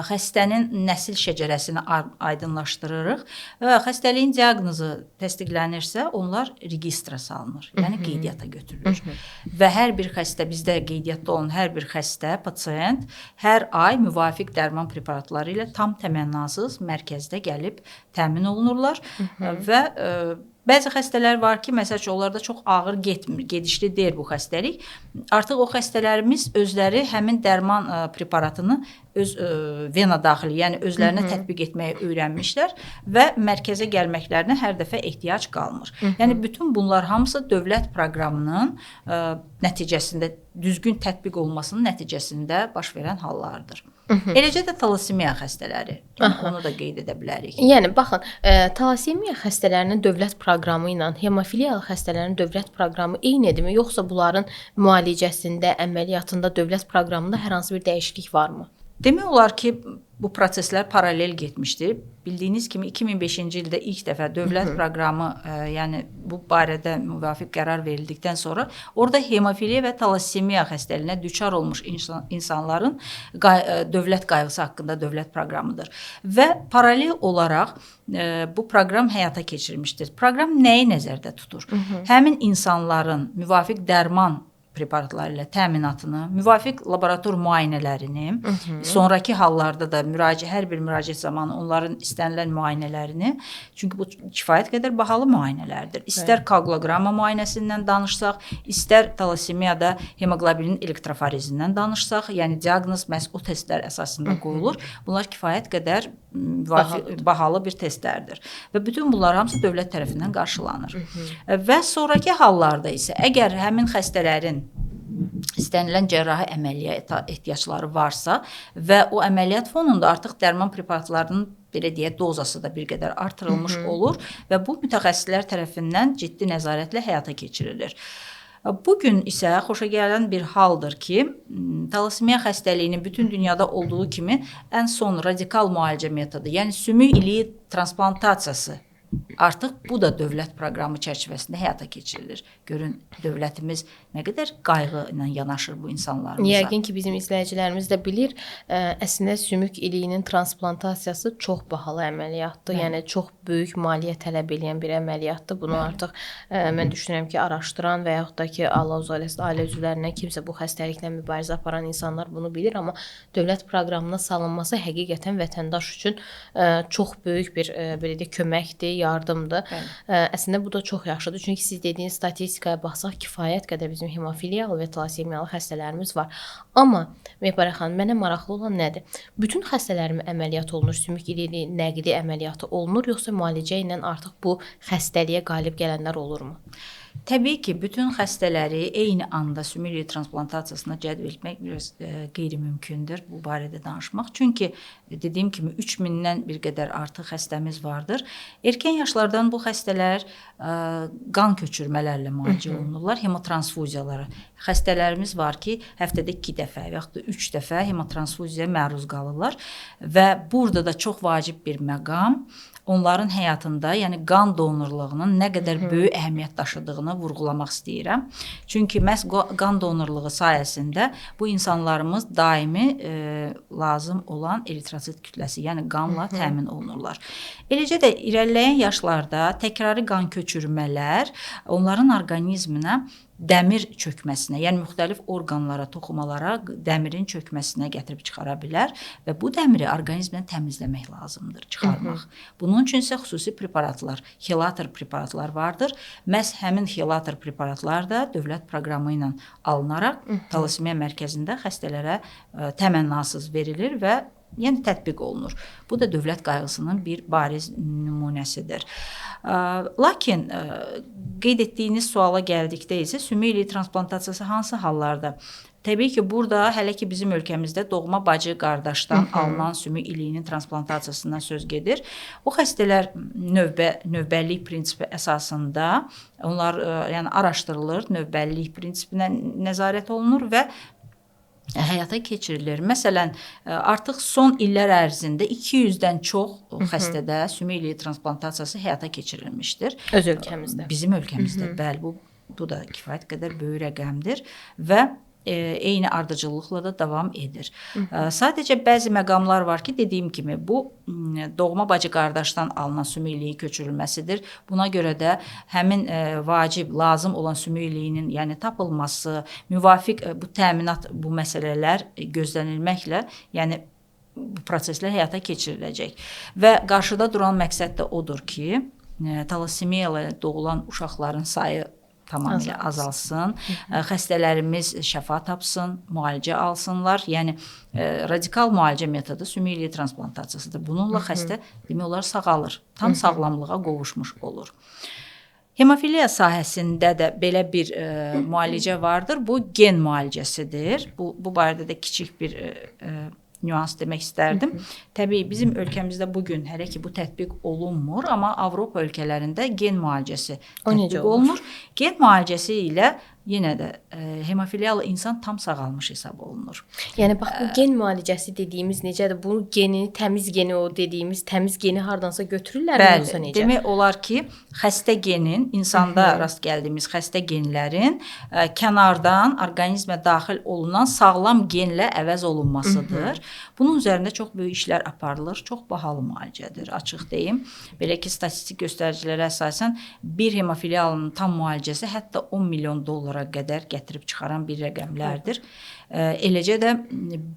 [SPEAKER 1] xəstənin nəsil şəcərəsini aydınlaşdırırıq və xəstəliyin diaqnozu təsdiqlənirsə, onlar registra salınır, yəni qeydiyyata götürülür. Və hər bir xəstə, bizdə qeydiyyatda olan hər bir xəstə, pasiyent hər ay müvafiq dərman preparatları ilə tam təmənnasız mərkəzdə gəlib təmin olunurlar və bəzi xəstələr var ki, məsəl üçün onlarda çox ağır getmir, gedişli deyil bu xəstəlik. Artıq o xəstələrimiz özləri həmin dərman preparatını öz vena daxili, yəni özlərinə tətbiq etməyi öyrənmişlər və mərkəzə gəlməklərinə hər dəfə ehtiyac qalmır. Yəni bütün bunlar hamısı dövlət proqramının nəticəsində, düzgün tətbiq olmasının nəticəsində baş verən hallardır. Eləcə də talassemiya xəstələri, onu da qeyd edə bilərik.
[SPEAKER 2] Yəni baxın, talassemiya xəstələrinin dövlət proqramı ilə hemofiliyalı xəstələrin dövlət proqramı eynidirmi, yoxsa bunların müalicəsində, əməliyyatında, dövlət proqramında hər hansı bir dəyişiklik varmı?
[SPEAKER 1] Demək olar ki, bu proseslər paralel getmişdir. Bildiyiniz kimi 2005-ci ildə ilk dəfə dövlət proqramı, yəni bu barədə müvafiq qərar verildikdən sonra orada hemofiliya və talassemiya xəstəliyinə düçar olmuş insanların dövlət qayğısı haqqında dövlət proqramıdır. Və paralel olaraq bu proqram həyata keçirilmişdir. Proqram nəyi nəzərdə tutur? Həmin insanların müvafiq dərman preparatları ilə təminatını, müvafiq laborator müayinələrini, sonrakı hallarda da hər bir müraciət zamanı onların istənilən müayinələrini, çünki bu kifayət qədər bahalı müayinələrdir. İstər koaguloqramma müayinəsindən danışsaq, istər talassemiyada hemoqlobinin elektroforizindən danışsaq, yəni diaqnoz məhz o testlər əsasında qoyulur. Bunlar kifayət qədər bahalı bir testlərdir. Və bütün bunlar hamısı dövlət tərəfindən qarşılanır. Və sonrakı hallarda isə əgər həmin xəstələrin istənilən cərrahi əməliyyata ehtiyacları varsa və o əməliyyat fonunda artıq dərman preparatlarının belə deyək dozası da bir qədər artırılmış olur və bu mütəxəssislər tərəfindən ciddi nəzarətlə həyata keçirilir. Bugün isə xoşagələn bir haldır ki, talassemiya xəstəliyinin bütün dünyada olduğu kimi ən son radikal müalicə metodu, yəni sümük iliyi transplantaciyası artıq bu da dövlət proqramı çərçivəsində həyata keçirilir. Görün, dövlətimiz nə qədər qayğı ilə yanaşır bu insanlarımıza.
[SPEAKER 2] Yəqin ki, bizim izləyicilərimiz də bilir, əslində sümük iliyinin transplantasiyası çox bahalı əməliyyatdır. Yəni çox böyük maliyyə tələb edən bir əməliyyatdır. Bunu artıq mən düşünürəm ki, araşdıran və yaxud da ki, Allah uzaq eləsin, ailə üzvlərindən kimsə bu xəstəliklə mübarizə aparan insanlar bunu bilir, amma dövlət proqramına salınması həqiqətən vətəndaş üçün çox böyük bir belə deyək köməkdir, yardımdır. Əslində bu da çox yaxşıdır. Çünki siz dediyiniz statistikaya baxsaq kifayət qədər bizim hemofiliyalı və talassemiyalı xəstələrimiz var. Amma Mehbarə xanım, mənə maraqlı olan nədir? Bütün xəstələrin əməliyyat olunur, sümük iliyi nəqli əməliyyatı olunur, yoxsa müalicə ilə artıq bu xəstəliyə qalib gələnlər olurmu?
[SPEAKER 1] Təbii ki, bütün xəstələri eyni anda sümük iliyi transplantasiyasına cəlb etmək biraz qeyri-mümkündür bu barədə danışmaq. Çünki dediyim kimi 3000-dən bir qədər artıq xəstəmiz vardır. Erkən yaşlardan bu xəstələr qan köçürmələrlə müalicə olunurlar, hemotransfuziyalara. Xəstələrimiz var ki, həftədə 2 dəfə və yaxud da 3 dəfə hemotransfuziyaya məruz qalırlar və burada da çox vacib bir məqam onların həyatında, yəni qan donorluğunun nə qədər böyük əhəmiyyət daşıdığını vurğulamaq istəyirəm. Çünki məhz qan donorluğu sayəsində bu insanlarımız daimi lazım olan eritrosit kütləsi, yəni qanla təmin olunurlar. Eləcə də irəliləyən yaşlarda təkrarı qan köçürmələr onların orqanizminə dəmir çökməsinə, yəni müxtəlif orqanlara, toxumalara dəmirin çökməsinə gətirib çıxara bilər və bu dəmiri orqanizmdən təmizləmək lazımdır, çıxarmaq. Bunun üçün isə xüsusi preparatlar, xelator preparatlar vardır. Məhz həmin xelator preparatlar da dövlət proqramı ilə alınaraq talassemiya mərkəzində xəstələrə təmənnasız verilir və yəni tətbiq olunur. Bu da dövlət qayğısının bir bariz nümunəsidir. Lakin qeyd etdiyiniz suala gəldikdə isə sümük iliyi transplantasiyası hansı hallarda? Təbii ki, burada hələ ki bizim ölkəmizdə doğma bacı qardaşdan alınan sümük iliyinin transplantasiyasından söz gedir. O xəstələr növbəllik prinsipi əsasında onlar yəni araşdırılır, növbəllik prinsipinə nəzarət olunur və həyata keçirilir. Məsələn, artıq son illər ərzində 200-dən çox xəstədə sümük iliyi transplantasiyası həyata keçirilmişdir.
[SPEAKER 2] Öz ölkəmizdə.
[SPEAKER 1] Bizim ölkəmizdə, bəli, bu da kifayət qədər böyük rəqəmdir və eyni ardıcıllıqla da davam edir. Sadəcə bəzi məqamlar var ki, dediyim kimi, bu doğma bacı qardaşdan alınan sümük iliyi köçürülməsidir. Buna görə də həmin vacib, lazım olan sümük iliyinin yəni tapılması, müvafiq bu təminat, bu məsələlər gözlənilməklə, yəni bu proseslər həyata keçiriləcək. Və qarşıda duran məqsəd də odur ki, talassemiya ilə doğulan uşaqların sayı tamamilə azalsın, xəstələrimiz şəfa tapsın, müalicə alsınlar. Yəni radikal müalicə metodu sümük iliyi transplantasiyasıdır. Bununla xəstə demək olar sağalır, tam sağlamlığa qovuşmuş olur. Hemofiliya sahəsində də belə bir müalicə vardır. Bu gen müalicəsidir. Bu barədə də kiçik bir nüans demək istərdim. Təbii bizim ölkəmizdə bugün hələ ki bu tətbiq olunmur, amma Avropa ölkələrində gen müalicəsi tətbiq olunur. Gen müalicəsi ilə yenə də hemofiliyalı insan tam sağalmış hesab olunur.
[SPEAKER 2] Yəni bax bu gen müalicəsi dediyimiz necədir? Bu geni, təmiz geni o dediyimiz təmiz geni hardansa götürürlərmi yoxsa necə?
[SPEAKER 1] Demək olar ki, xəstə genin, insanda rast gəldiyimiz xəstə genlərin kənardan orqanizmə daxil olunan sağlam genlə əvəz olunmasıdır. Bunun üzərində çox böyük işlər aparılır. Çox bahalı müalicədir, açıq deyim. Belə ki, statistik göstəricilərə əsasən bir hemofiliyalının tam müalicəsi hətta 10 milyon dollara qədər gətirib çıxaran bir rəqəmlərdir. Eləcə də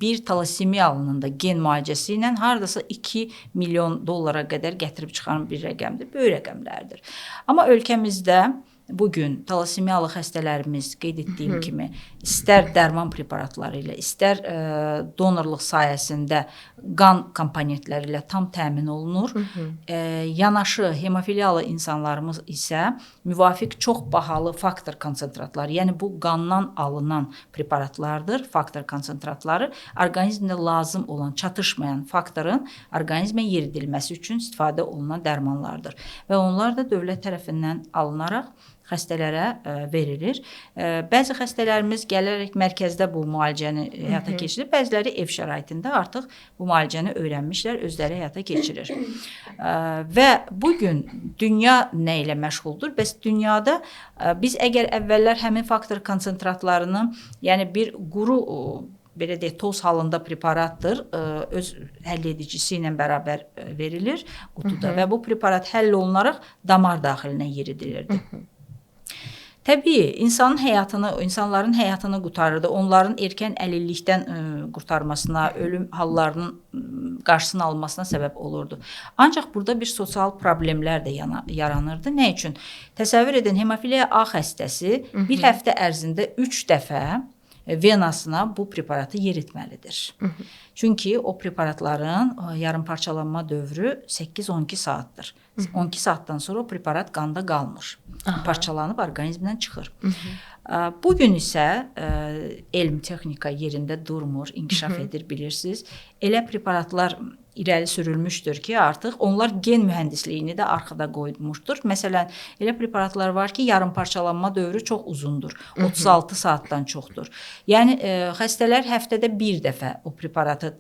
[SPEAKER 1] bir talassemiyalının da gen müalicəsi ilə hardasa 2 milyon dollara qədər gətirib çıxaran bir rəqəmdir. Böyük rəqəmlərdir. Amma ölkəmizdə bugün talassemiyalı xəstələrimiz qeyd etdiyim kimi istər dərman preparatları ilə, istər donorluq sayəsində qan komponentləri ilə tam təmin olunur. Yanaşı hemofiliyalı insanlarımız isə müvafiq çox bahalı faktor konsentratları, yəni bu qandan alınan preparatlardır. Faktor konsentratları orqanizmdə lazım olan, çatışmayan faktorun orqanizmə yeridilməsi üçün istifadə olunan dərmanlardır və onlar da dövlət tərəfindən alınaraq xəstələrə verilir. Bəzi xəstələrimiz gələrək mərkəzdə bu müalicəni həyata keçirir. Bəziləri ev şəraitində artıq bu müalicəni öyrənmişlər, özləri həyata keçirir. Və bugün dünya nə ilə məşğuldur? Bəs dünyada biz əgər əvvəllər həmin faktor konsentratlarını, yəni bir quru belə deyək, toz halında preparatdır, öz həll edicisi ilə bərabər verilir qutuda və bu preparat həll olunaraq damar daxilinə yeridilirdi. Təbii, insanların həyatını qurtarırdı. Onların erkən əlillikdən qurtarmasına, ölüm hallarının qarşısını almasına səbəb olurdu. Ancaq burada bir sosial problemlər də yaranırdı. Nə üçün? Təsəvvür edin, hemofiliya A xəstəsi bir həftə ərzində 3 dəfə venasına bu preparatı yeritməlidir. Çünki o preparatların yarımparçalanma dövrü 8-12 saatdır. 12 saatdan sonra o preparat qanda qalmır. Parçalanıb orqanizmdən çıxır. Bugün isə elm, texnika yerində durmur, inkişaf edir, bilirsiniz. Elə preparatlar irəli sürülmüşdür ki, artıq onlar gen mühəndisliyini də arxada qoymuşdur. Məsələn, elə preparatlar var ki, yarımparçalanma dövrü çox uzundur. 36 saatdan çoxdur. Yəni xəstələr həftədə bir dəfə o preparatı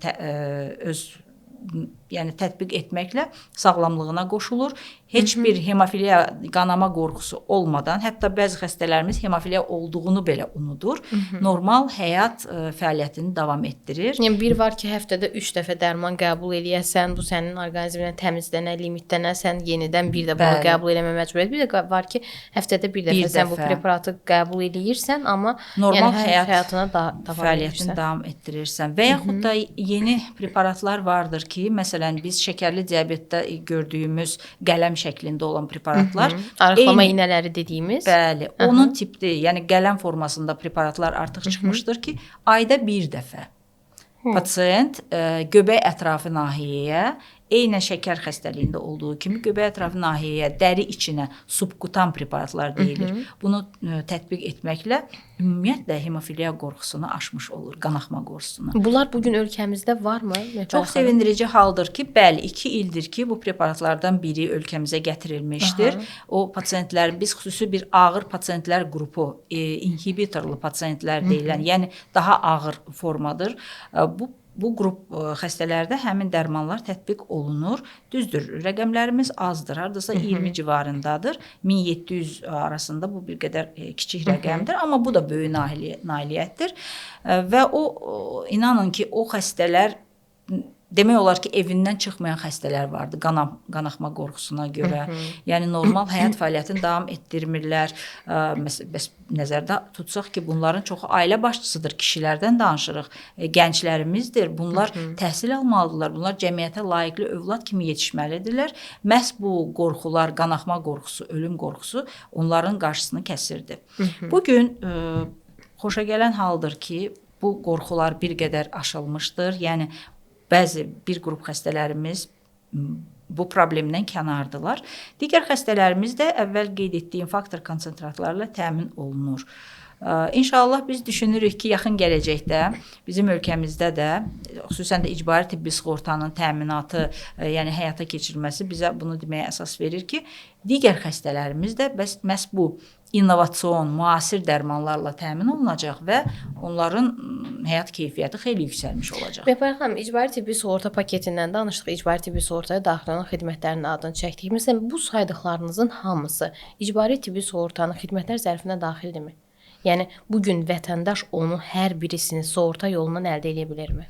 [SPEAKER 1] tətbiq etməklə sağlamlığına qoşulur. Heç bir hemofiliya, qanama qorxusu olmadan, hətta bəzi xəstələrimiz hemofiliya olduğunu belə unudur. Normal həyat fəaliyyətini davam etdirir.
[SPEAKER 2] Yəni bir var ki, həftədə 3 dəfə dərman qəbul eləyəsən, bu sənin orqanizminə təmizlənə, limitlənə, sən yenidən bir də bunu qəbul eləmə məcburiyyəti. Bir də var ki, həftədə bir dəfə sən bu preparatı qəbul eləyirsən, amma
[SPEAKER 1] normal
[SPEAKER 2] həyatına
[SPEAKER 1] fəaliyyətini davam etdirirsən. Və yaxud da yeni preparatlar vardır ki, məsələn, biz şəkərli diabetdə gördüyümüz qələm şəklində olan preparatlar.
[SPEAKER 2] Arıqlama iynələri dediyimiz.
[SPEAKER 1] Bəli, onun tipli, yəni qələm formasında preparatlar artıq çıxmışdır ki, ayda bir dəfə pasiyent göbək ətrafı nahiyəyə, eynən şəkər xəstəliyində olduğu kimi göbək ətrafı nahiyəyə, dəri içinə subkutan preparatlar deyilir. Bunu tətbiq etməklə ümumiyyətlə hemofiliya qorxusunu aşmış olur, qanaxma qorxusunu.
[SPEAKER 2] Bunlar bugün ölkəmizdə varmı?
[SPEAKER 1] Çox sevindirici haldır ki, bəli, 2 ildir ki, bu preparatlardan biri ölkəmizə gətirilmişdir. O pasiyentlər, biz xüsusi bir ağır pasiyentlər qrupu, inhibitorlu pasiyentlər deyilən, yəni daha ağır formadır. Bu qrup xəstələrdə həmin dərmanlar tətbiq olunur. Düzdür, rəqəmlərimiz azdır, hardasa 20 civarındadır. 1700 arasında bu bir qədər kiçik rəqəmdir, amma bu da böyük nailiyyətdir. Və inanın ki, o xəstələr, demək olar ki, evindən çıxmayan xəstələr vardı qanaxma qorxusuna görə. Yəni normal həyat fəaliyyətini davam etdirmirlər. Bəs nəzərdə tutsaq ki, bunların çoxu ailə başçısıdır, kişilərdən danışırıq, gənclərimizdir. Bunlar təhsil almalıdırlar, bunlar cəmiyyətə layiqli övlad kimi yetişməlidirlər. Məhz bu qorxular, qanaxma qorxusu, ölüm qorxusu onların qarşısını kəsirdi. Bugün xoşagələn haldır ki, bu qorxular bir qədər aşılmışdır. Yəni bəzi bir qrup xəstələrimiz bu problemdən kənardılar. Digər xəstələrimiz də əvvəl qeyd etdiyim faktor konsentratlarla təmin olunur. İnşallah biz düşünürük ki, yaxın gələcəkdə bizim ölkəmizdə də xüsusən də icbari tibbi sığortanın təminatı, yəni həyata keçirilməsi bizə bunu deməyə əsas verir ki, digər xəstələrimiz də məhz bu innovasion, müasir dərmanlarla təmin olunacaq və onların həyat keyfiyyəti xeyli yüksəlmiş olacaq.
[SPEAKER 2] Məpər xanım, icbari tibbi sığorta paketindən danışdıq, icbari tibbi sığortaya daxil olan xidmətlərin adını çəkdik. Məsələn, bu saydıqlarınızın hamısı icbari tibbi sığortanın xidmətlər zərfinə daxildirmi? Yəni, bugün vətəndaş onu hər birisini sığorta yolundan əldə edə bilirmi?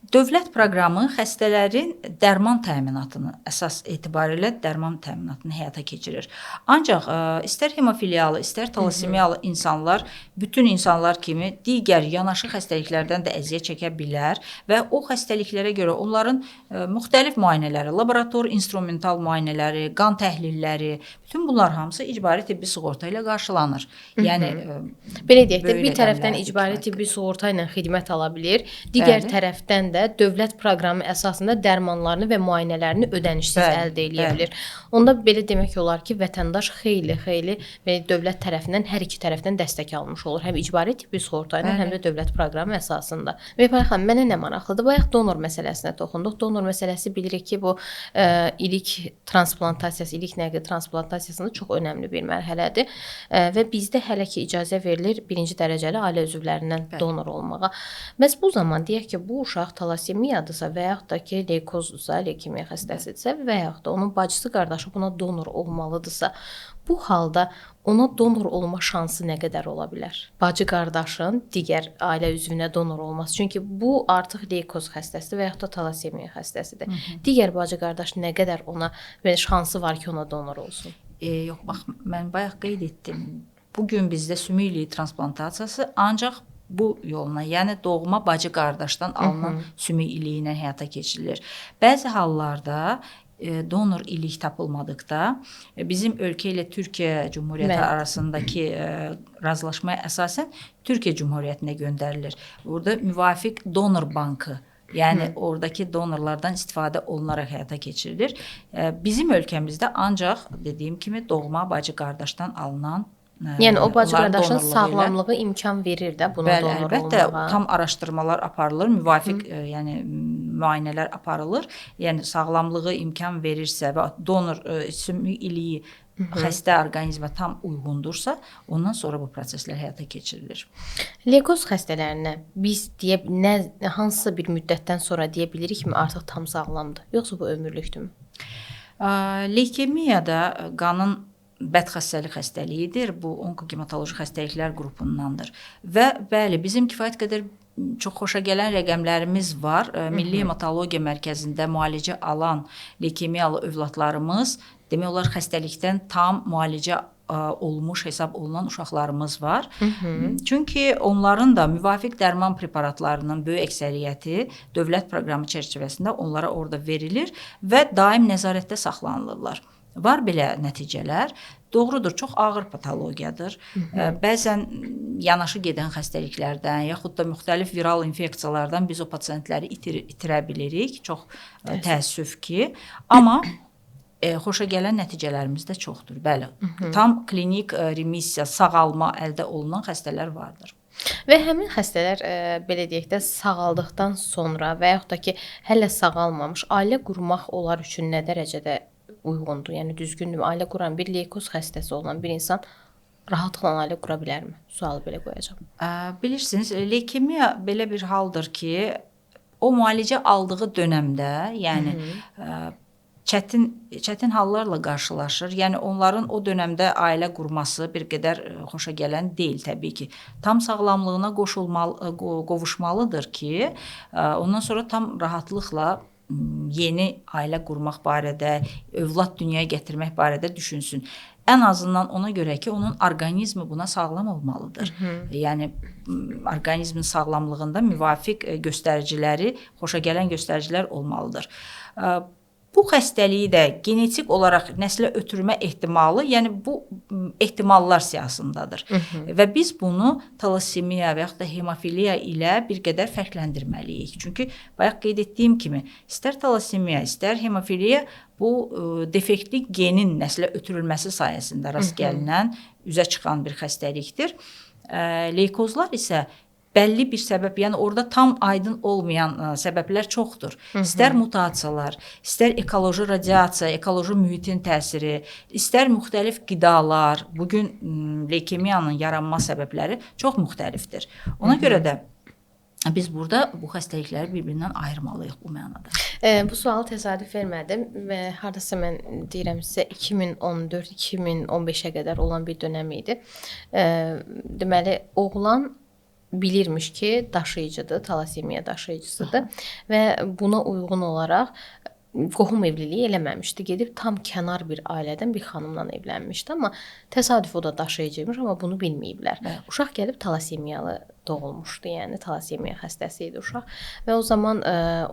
[SPEAKER 1] Dövlət proqramı xəstələrin dərman təminatını, əsas etibarilə dərman təminatını həyata keçirir. Ancaq istər hemofiliyalı, istər talasemiyalı insanlar, bütün insanlar kimi digər yanaşı xəstəliklərdən də əziyyət çəkə bilər və o xəstəliklərə görə onların müxtəlif müayinələri, laborator instrumental müayinələri, qan təhlilləri, bütün bunlar hamısı icbari tibbi sığorta ilə qarşılanır. Yəni
[SPEAKER 2] belə deyək də, bir tərəfdən icbari tibbi sığorta ilə xidmət ala bilir, digər tərəfdən də dövlət proqramı əsasında dərmanlarını və müayinələrini ödənişsiz əldə edə bilər. Onda belə demək olar ki, vətəndaş xeyli və dövlət tərəfindən hər iki tərəfdən dəstək almış olur. Həm icbari tibbi sığorta ilə, həm də dövlət proqramı əsasında. Məpər xanım, mənə nə maraqlıdır? Bayaq donor məsələsinə toxunduq. Donor məsələsi bilirik ki, bu ilik transplantasiyası, ilik nəqli transplantasiyasında çox önəmli bir mərhələdir və bizdə hələ ki icazə verilir birinci dərəcəli ailə üzvlərindən donor olmağa. Bəs bu zaman deyək ki, bu uşaq talasemiyadısa və yaxud da ki, leykozdursa, leykemiya xəstəsidirsə və yaxud da onun bacısı, qardaşı buna donor olmalıdırsa, bu halda ona donor olma şansı nə qədər ola bilər? Bacı qardaşın digər ailə üzvünə donor olması. Çünki bu artıq leykoz xəstəsidir və yaxud da talasemiya xəstəsidir. Digər bacı qardaş nə qədər ona belə şansı var ki, ona donor olsun?
[SPEAKER 1] Yox, bax, mən bayaq qeyd etdim. Bugün bizdə sümük iliyi transplantasiyası ancaq bu yolla, yəni doğma bacı qardaşdan alınan sümük iliyi ilə həyata keçirilir. Bəzi hallarda donor ilik tapılmadıqda bizim ölkə ilə Türkiyə Cümhuriyyəti arasındakı razılaşmaya əsasən Türkiyə Cümhuriyyətinə göndərilir. Burada müvafiq donor bankı, yəni oradakı donorlardan istifadə olunaraq həyata keçirilir. Bizim ölkəmizdə ancaq dediyim kimi doğma bacı qardaşdan alınan,
[SPEAKER 2] yəni o bacı qardaşın sağlamlığı imkan verir də buna donor olmağa.
[SPEAKER 1] Əlbəttə, tam araşdırmalar aparılır, müvafiq yəni müayinələr aparılır. Yəni sağlamlığı imkan verirsə və donor sümük iliyi xəstə orqanizmə tam uyğundursa, ondan sonra bu proseslər həyata keçirilir.
[SPEAKER 2] Leykoz xəstələrinə biz hansısa bir müddətdən sonra deyə bilirikmi artıq tam sağlamdır, yoxsa bu ömürlükdürmü?
[SPEAKER 1] Leykemiyada qanın bədxəstəlik xəstəliyidir. Bu onkohematoloji xəstəliklər qrupundandır. Və bəli, bizim kifayət qədər çox xoşa gələn rəqəmlərimiz var. Milli Hematologiya Mərkəzində müalicə alan leykemiyalı övladlarımız, demək olar xəstəlikdən tam müalicə olmuş hesab olunan uşaqlarımız var. Çünki onların da müvafiq dərman preparatlarının böyük əksəriyyəti dövlət proqramı çərçivəsində onlara orada verilir və daim nəzarətdə saxlanılırlar. Var belə nəticələr. Doğrudur, çox ağır patologiyadır. Bəzən yanaşı gedən xəstəliklərdən, yaxud da müxtəlif viral infeksiyalardan biz o pasientləri itirə bilirik. Çox təəssüf ki. Amma xoşa gələn nəticələrimiz də çoxdur. Bəli, tam klinik remissiya, sağalma əldə olunan xəstələr vardır.
[SPEAKER 2] Və həmin xəstələr, belə deyək də, sağaldıqdan sonra və yaxud da ki, hələ sağalmamış ailə qurmaq onlar üçün nə dərəcədə uyğundur, yəni düzgündür. Ailə quran bir leykoz xəstəsi olan bir insan rahatlıqla ailə qura bilərmi? Sualı belə qoyacağam.
[SPEAKER 1] Bilirsiniz, leykemiya belə bir haldır ki, o müalicə aldığı dönəmdə, yəni çətin hallarla qarşılaşır. Yəni onların o dönəmdə ailə qurması bir qədər xoşa gələn deyil təbii ki. Tam sağlamlığına qovuşmalıdır ki, ondan sonra tam rahatlıqla yeni ailə qurmaq barədə, övlad dünyaya gətirmək barədə düşünsün. Ən azından ona görə ki, onun orqanizmi buna sağlam olmalıdır. Yəni orqanizmin sağlamlığında müvafiq göstəriciləri, xoşa gələn göstəricilər olmalıdır. Bu xəstəliyi də genetik olaraq nəslə ötürmə ehtimalı, yəni bu ehtimallar siyahısındadır. Və biz bunu talassemiya və yaxud da hemofiliya ilə bir qədər fərqləndirməliyik. Çünki bayaq qeyd etdiyim kimi, istər talassemiya, istər hemofiliya bu defektli genin nəslə ötürülməsi sayəsində rast gəlinən, üzə çıxan bir xəstəlikdir. Leykozlar isə bəlli bir səbəb, yəni orada tam aydın olmayan səbəblər çoxdur. İstər mutasiyalar, istər ekoloji radiasiya, ekoloji mühitin təsiri, istər müxtəlif qidalar. Bugün leykemiyanın yaranma səbəbləri çox müxtəlifdir. Ona görə də biz burada bu xəstəlikləri bir-birindən ayırmalıyıq bu mənada.
[SPEAKER 2] Bu sualı təsadüf vermədim və hardasa mən deyirəm sizə 2014-2015-ə qədər olan bir dönəm idi. Deməli, oğlan bilirmiş ki, daşıyıcıdır, talassemiya daşıyıcısıdır və buna uyğun olaraq qohum evliliyi eləməmişdi. Gedib tam kənar bir ailədən bir xanımla evlənmişdi, amma təsadüf o da daşıyıcıymış, amma bunu bilməyiblər. Uşaq gəlib talassemiyalı doğulmuşdu, yəni talassemiya xəstəsi idi uşaq və o zaman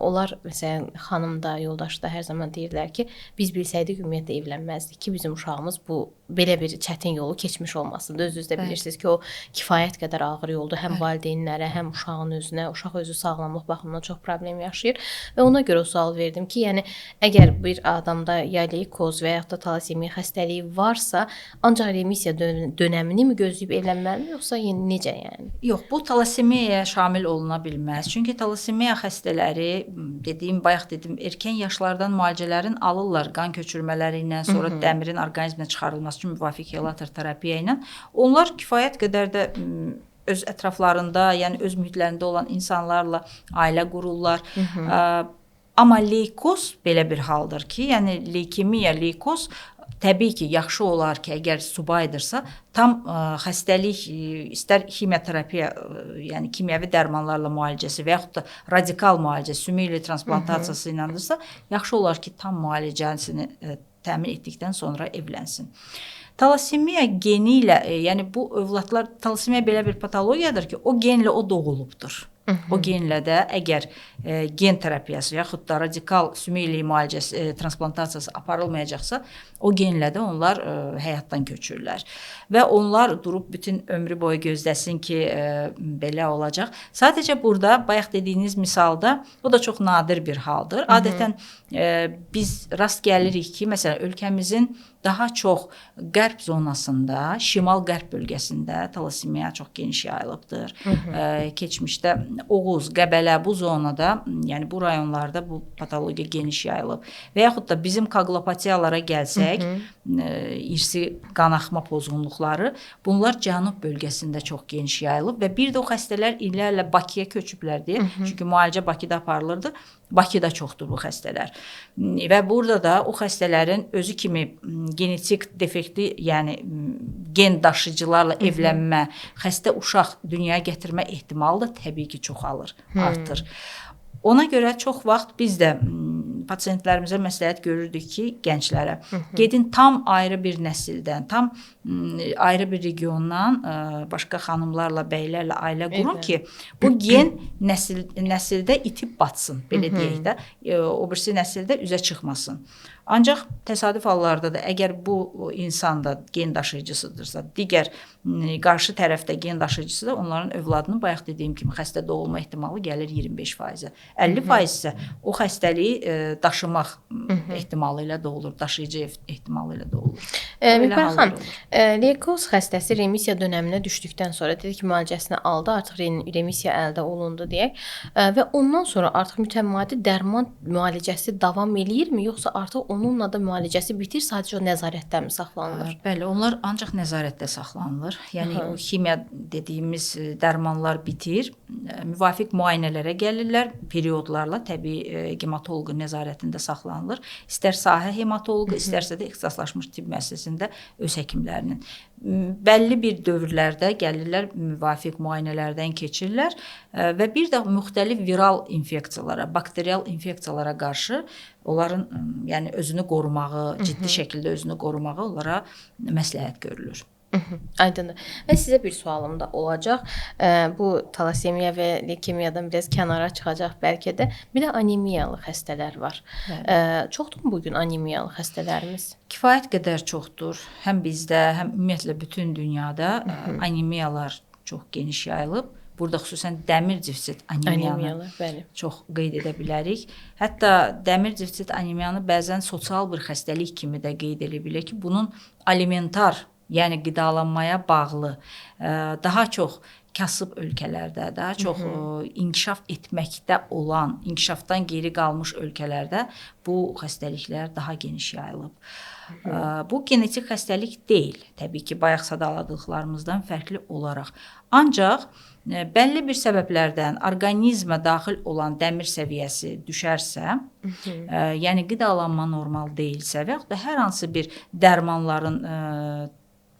[SPEAKER 2] onlar məsələn xanım da, yoldaşı da hər zaman deyirlər ki, biz bilsəydik ümumiyyətlə evlənməzdik ki, bizim uşağımız bu belə bir çətin yolu keçmiş olmasın. Özünüz də bilirsiniz ki, o kifayət qədər ağır yoldur həm valideynlərə, həm uşağın özünə. Uşaq özü sağlamlıq baxımından çox problem yaşayır və ona görə o sual verdim ki, yəni əgər bir adamda ya leykoz və ya da talassemiya xəstəliyi varsa, ancaq remisiya dönəmini mi gözləyib evlənməlidir, yoxsa necə yəni?
[SPEAKER 1] Yox, bu talassemiyaya şamil oluna bilməz. Çünki talassemiya xəstələri, bayaq dedim, erkən yaşlardan müalicələrin alırlar qan köçürmələri ilə, sonra dəmirin orqanizmə çıxarılması üçün müvafiq xelator terapiya ilə. Onlar kifayət qədər də öz ətraflarında, yəni öz mühitlərində olan insanlarla ailə qururlar. Amma leykoz belə bir haldır ki, yəni leykemiya, leykoz təbii ki, yaxşı olar ki, əgər subaydırsa, tam xəstəlik istər kimyoterapiya, yəni kimyəvi dərmanlarla müalicəsi və yaxud da radikal müalicə, sümüklə transplantasiyası ilədırsa, yaxşı olar ki, tam müalicəsini təmin etdikdən sonra evlənsin. Talassemiya geni ilə, yəni bu övladlar, talassemiya belə bir patologiyadır ki, o genlə o doğulubdur. O genlə də əgər gen terapiyası yaxud da radikal sümüklə müalicəsi, transplantasiyası aparılmayacaqsa, o genlə də onlar həyatdan köçürlər. Və onlar durub bütün ömrü boyu gözləsin ki, belə olacaq. Sadəcə burada, bayaq dediyiniz misalda, o da çox nadir bir haldır. Adətən biz rast gəlirik ki, məsələn, ölkəmizin daha çox qərb zonasında, şimal-qərb bölgəsində talassemiya çox geniş yayılıbdır. Keçmişdə Oğuz, Qəbələ bu zonada, yəni bu rayonlarda bu patologiya geniş yayılıb. Və yaxud da bizim koaqulopatiyalara gəlsək, irsi qanaxma pozğunluqları, bunlar cənub bölgəsində çox geniş yayılıb və bir də o xəstələr illərlə Bakıya köçüblər deyə, çünki müalicə Bakıda aparılırdı. Bakıda çoxdur bu xəstələr. Və burada da o xəstələrin özü kimi genetik defektli, yəni gen daşıyıcılarla evlənmə, xəstə uşaq dünyaya gətirmə ehtimalı da təbii ki, çoxalır, artır. Ona görə çox vaxt biz də pasientlərimizə məsləhət görürdük ki, gənclərə gedin tam ayrı bir nəsildən, tam ayrı bir regiondan başqa xanımlarla, bəylərlə ailə qurun ki, bu gen nəsildə itib batsın, belə deyək də, o birisi nəsildə üzə çıxmasın. Ancaq təsadüf hallarda da əgər bu insan da gen daşıyıcısıdırsa, digər qarşı tərəfdə gen daşıyıcısı da onların övladının bayaq dediyim kimi xəstə doğulma ehtimalı gəlir 25%. 50% isə o xəstəliyi daşımaq ehtimalı ilə doğulur, daşıyıcı ehtimalı ilə doğulur.
[SPEAKER 2] Mübərək xanım, leykoz xəstəsi remisiya dönəminə düşdükdən sonra dedi ki, müalicəsini aldı, artıq remisiya əldə olundu deyək və ondan sonra artıq mütəmadi dərman müalicəsi davam eləyirmi, yoxsa artıq onunla da müalicəsi bitir, sadəcə o nəzarətdə mi saxlanılır?
[SPEAKER 1] Bəli, onlar ancaq nəzarətdə saxlanılır. Yəni o kimya dediyimiz dərmanlar bitir, müvafiq müayinələrə gəlirlər, periodlarla təbii hematoloqun nəzarətində saxlanılır. İstər sahə hematoloqu, istərsə də ixtisaslaşmış tibb müəssisəsində öz həkimlərinin. Bəlli bir dövrlərdə gəlirlər, müvafiq müayinələrdən keçirlər və bir də müxtəlif viral infeksiyalara, bakterial infeksiyalara qarşı onların yəni özünü qorumağı, ciddi şəkildə özünü qorumağı onlara məsləhət görülür.
[SPEAKER 2] Aydındır. Və sizə bir sualım da olacaq. Bu talasemiya və leykemiyadan biraz kənara çıxacaq bəlkə də. Bir də anemiyalı xəstələr var. Çoxdur bu gün anemiyalı xəstələrimiz?
[SPEAKER 1] Kifayət qədər çoxdur. Həm bizdə, həm ümumiyyətlə bütün dünyada anemiyalar çox geniş yayılıb. Burada xüsusən dəmir defitsit anemiyanı çox qeyd edə bilərik. Hətta dəmir defitsit anemiyanı bəzən sosial bir xəstəlik kimi də qeyd edə bilərik ki, bunun alimentar, yəni qidalanmaya bağlı daha çox kasıb ölkələrdə, daha çox inkişaf etməkdə olan, inkişafdan geri qalmış ölkələrdə bu xəstəliklər daha geniş yayılıb. Bu genetik xəstəlik deyil, təbii ki, bayaq sadaladıqlarımızdan fərqli olaraq. Ancaq bəlli bir səbəblərdən orqanizmə daxil olan dəmir səviyyəsi düşərsə, yəni qidalanma normal deyilsə və yaxud da hər hansı bir dərmanların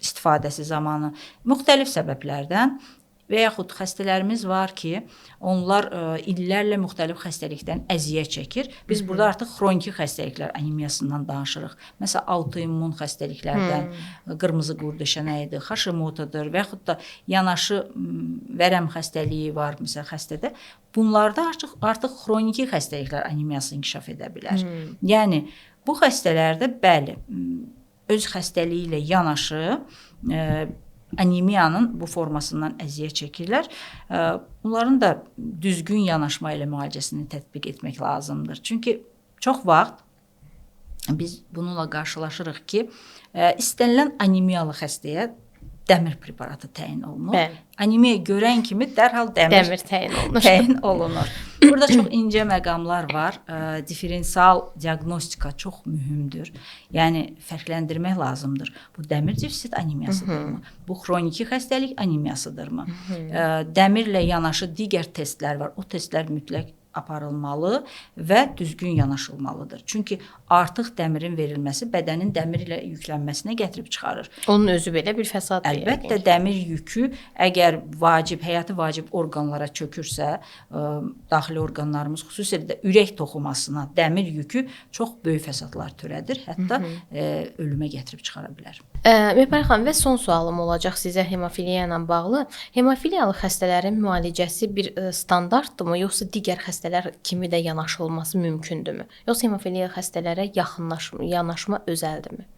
[SPEAKER 1] istifadəsi zamanı müxtəlif səbəblərdən və yaxud xəstələrimiz var ki, onlar illərlə müxtəlif xəstəlikdən əziyyət çəkir. Biz burada artıq xroniki xəstəliklər anemiyasından danışırıq. Məsələn, autoimmun xəstəliklərdən qırmızı qurdeşənəyidir, Hashimoto'dur və yaxud da yanaşı vərəm xəstəliyi var məsələn xəstədə. Bunlarda artıq xroniki xəstəliklər anemiyası inkişaf edə bilər. Yəni bu xəstələrdə bəli, öz xəstəliyi ilə yanaşı anemiyanın bu formasından əziyyət çəkirlər. Bunların da düzgün yanaşma ilə müalicəsini tətbiq etmək lazımdır. Çünki çox vaxt biz bununla qarşılaşırıq ki, istənilən anemiyalı xəstəyə dəmir preparatı təyin olunur. Anemiya görən kimi dərhal dəmir təyin olunur. Burada çox incə məqamlar var. Diferensial diaqnostika çox mühümdür. Yəni fərqləndirmək lazımdır. Bu dəmir defitsit anemiyasıdırmı? Bu xroniki xəstəlik anemiyasıdırmı? Dəmirlə yanaşı digər testlər var. O testlər mütləq aparılmalı və düzgün yanaşılmalıdır. Çünki artıq dəmirin verilməsi bədənin dəmir ilə yüklənməsinə gətirib çıxarır.
[SPEAKER 2] Onun özü belə bir fəsad.
[SPEAKER 1] Əlbəttə dəmir yükü əgər həyati vacib orqanlara çökürsə, daxili orqanlarımız xüsusilə də ürək toxumasına dəmir yükü çox böyük fəsadlar törədir, hətta ölümə gətirib çıxara bilər.
[SPEAKER 2] Mehriban xanım, və son sualım olacaq sizə hemofiliya ilə bağlı. Hemofiliyalı xəstələrin müalicəsi bir standartdırmı, yoxsa digər xəstələr kimi də yanaşılması mümkündürmü? Yoxsa hemofiliya xəstələrə yanaşma özəldirmi?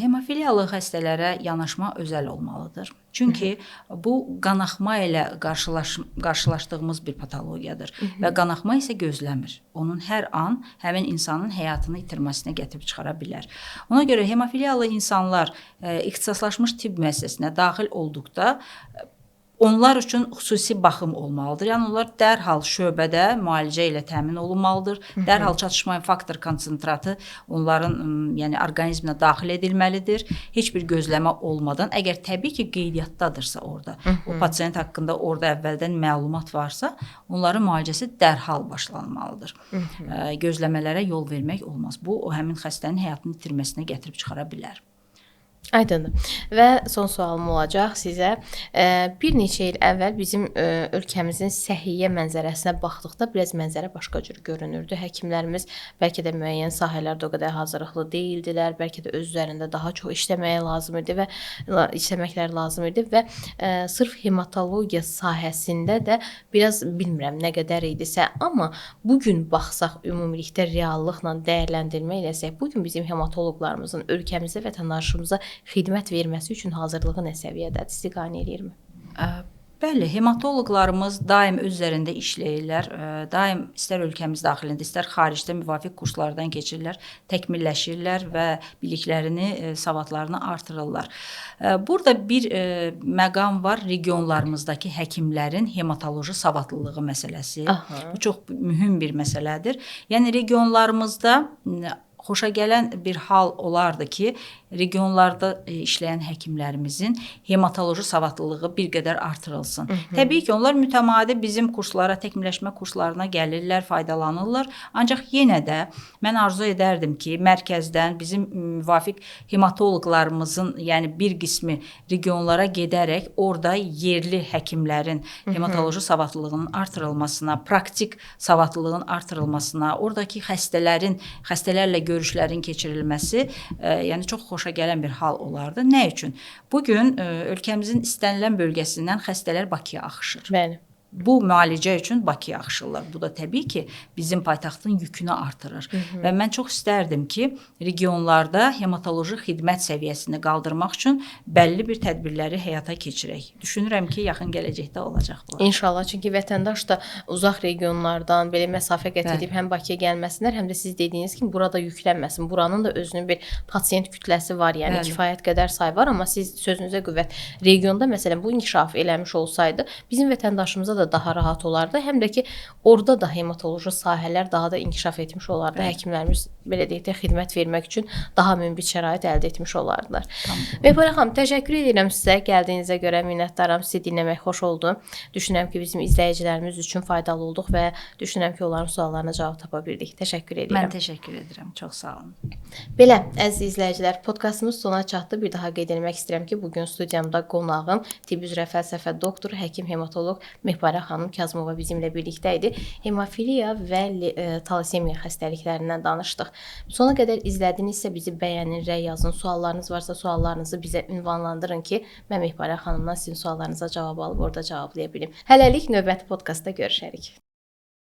[SPEAKER 1] Hemofiliyalı xəstələrə yanaşma özəl olmalıdır. Çünki bu qanaxma ilə qarşılaşdığımız bir patologiyadır və qanaxma isə gözləmir. Onun hər an həmin insanın həyatını itirməsinə gətirib çıxara bilər. Ona görə hemofiliyalı insanlar ixtisaslaşmış tibb müəssisəsinə daxil olduqda onlar üçün xüsusi baxım olmalıdır. Yəni onlar dərhal şöbədə müalicə ilə təmin olunmalıdır. Dərhal çatışma faktor konsentratı onların yəni orqanizminə daxil edilməlidir. Heç bir gözləmə olmadan, əgər təbii ki qeydiyyatdadırsa orada, o pasiyent haqqında orada əvvəldən məlumat varsa, onların müalicəsi dərhal başlanmalıdır. Gözləmələrə yol vermək olmaz. Bu o həmin xəstənin həyatını itirməsinə gətirib çıxara bilər.
[SPEAKER 2] Aydındır. Və son sualım olacaq sizə. Bir neçə il əvvəl bizim ölkəmizin səhiyyə mənzərəsinə baxdıqda biraz mənzərə başqa cür görünürdü. Həkimlərimiz bəlkə də müəyyən sahələrdə o qədər hazırlıqlı deyildilər, bəlkə də öz üzərində daha çox işləməklər lazım idi və sırf hematologiya sahəsində də biraz bilmirəm nə qədər idisə, amma bu gün baxsaq ümumilikdə reallıqla dəyərləndirmə eləsək, bu gün bizim hematoloqlarımızın ölkəmizdə vətəndaşımıza xidmət verməsi üçün hazırlığı nə səviyyədədir? Sizi qane eləyirmi?
[SPEAKER 1] Bəli, hematoloqlarımız daim öz üzərində işləyirlər. Daim istər ölkəmiz daxilində, istər xaricdə müvafiq kurslardan keçirlər, təkmilləşirlər və biliklərini, savadlarını artırırlar. Burada bir məqam var, regionlarımızdakı həkimlərin hematoloji savadlılığı məsələsi. Bu çox mühüm bir məsələdir. Yəni regionlarımızda xoşagələn bir hal olardı ki, regionlarda işləyən həkimlərimizin hematoloji savadlılığı bir qədər artırılsın. Təbii ki, onlar mütəmadi bizim kurslara, təkmilləşmə kurslarına gəlirlər, faydalanırlar. Ancaq yenə də mən arzu edərdim ki, mərkəzdən bizim müvafiq hematoloqlarımızın, yəni bir qismi regionlara gedərək orada yerli həkimlərin hematoloji savadlılığının artırılmasına, praktik savadlılığın artırılmasına, oradakı xəstələrlə görüşlərin keçirilməsi, yəni çox xoş xoşa gələn bir hal olardı. Nə üçün? Bu gün ölkəmizin istənilən bölgəsindən xəstələr Bakıya axışır.
[SPEAKER 2] Bəli.
[SPEAKER 1] Bu müalicə üçün Bakıya axışırlar. Bu da təbii ki, bizim paytaxtın yükünü artırır. Və mən çox istərdim ki, regionlarda hematoloji xidmət səviyyəsini qaldırmaq üçün bəlli bir tədbirləri həyata keçirək. Düşünürəm ki, yaxın gələcəkdə olacaq bu.
[SPEAKER 2] İnşallah, çünki vətəndaş da uzaq regionlardan belə məsafə qət edib həm Bakıya gəlməsinlər, həm də siz dediyiniz kimi burada yüklənməsin. Buranın da özünün bir pasiyent kütləsi var, yəni kifayət qədər say var, amma siz sözünüzə qüvvət. Regionda məsələn bu inkişaf eləmiş olsaydı, bizim vətəndaşımıza da daha rahat olardı. Həm də ki, orada da hematoloji sahələr daha da inkişaf etmiş olardı. Həkimlərimiz belə deyək də xidmət vermək üçün daha münbit şərait əldə etmiş olardılar. Mehpara xanım, təşəkkür edirəm sizə. Gəldiyinizə görə minnətdaram. Sizi dinləmək xoş oldu. Düşünürəm ki, bizim izləyicilərimiz üçün faydalı olduq və düşünürəm ki, onların suallarına cavab tapa bildik. Təşəkkür edirəm.
[SPEAKER 1] Mən təşəkkür edirəm. Çox sağ olun.
[SPEAKER 2] Belə, əziz izləyicilər, podkastımız sona çatdı. Bir daha qeyd etmək istəyirəm ki, bugün studiyamda qonağım tibb üzrə fəlsəfə doktoru, həkim hematoloq Mehpara xanım Kazımova bizimlə birlikdə idi. Hemofiliya və talasemiya xəstəliklərindən danışdıq. Sona qədər izlədinizsə bizi bəyənin, rəy yazın. Suallarınız varsa suallarınızı bizə ünvanlandırın ki, mən Mehpara xanımdan sizin suallarınıza cavab alıb orada cevablaya bilim. Hələlik növbəti podkastda görüşərik.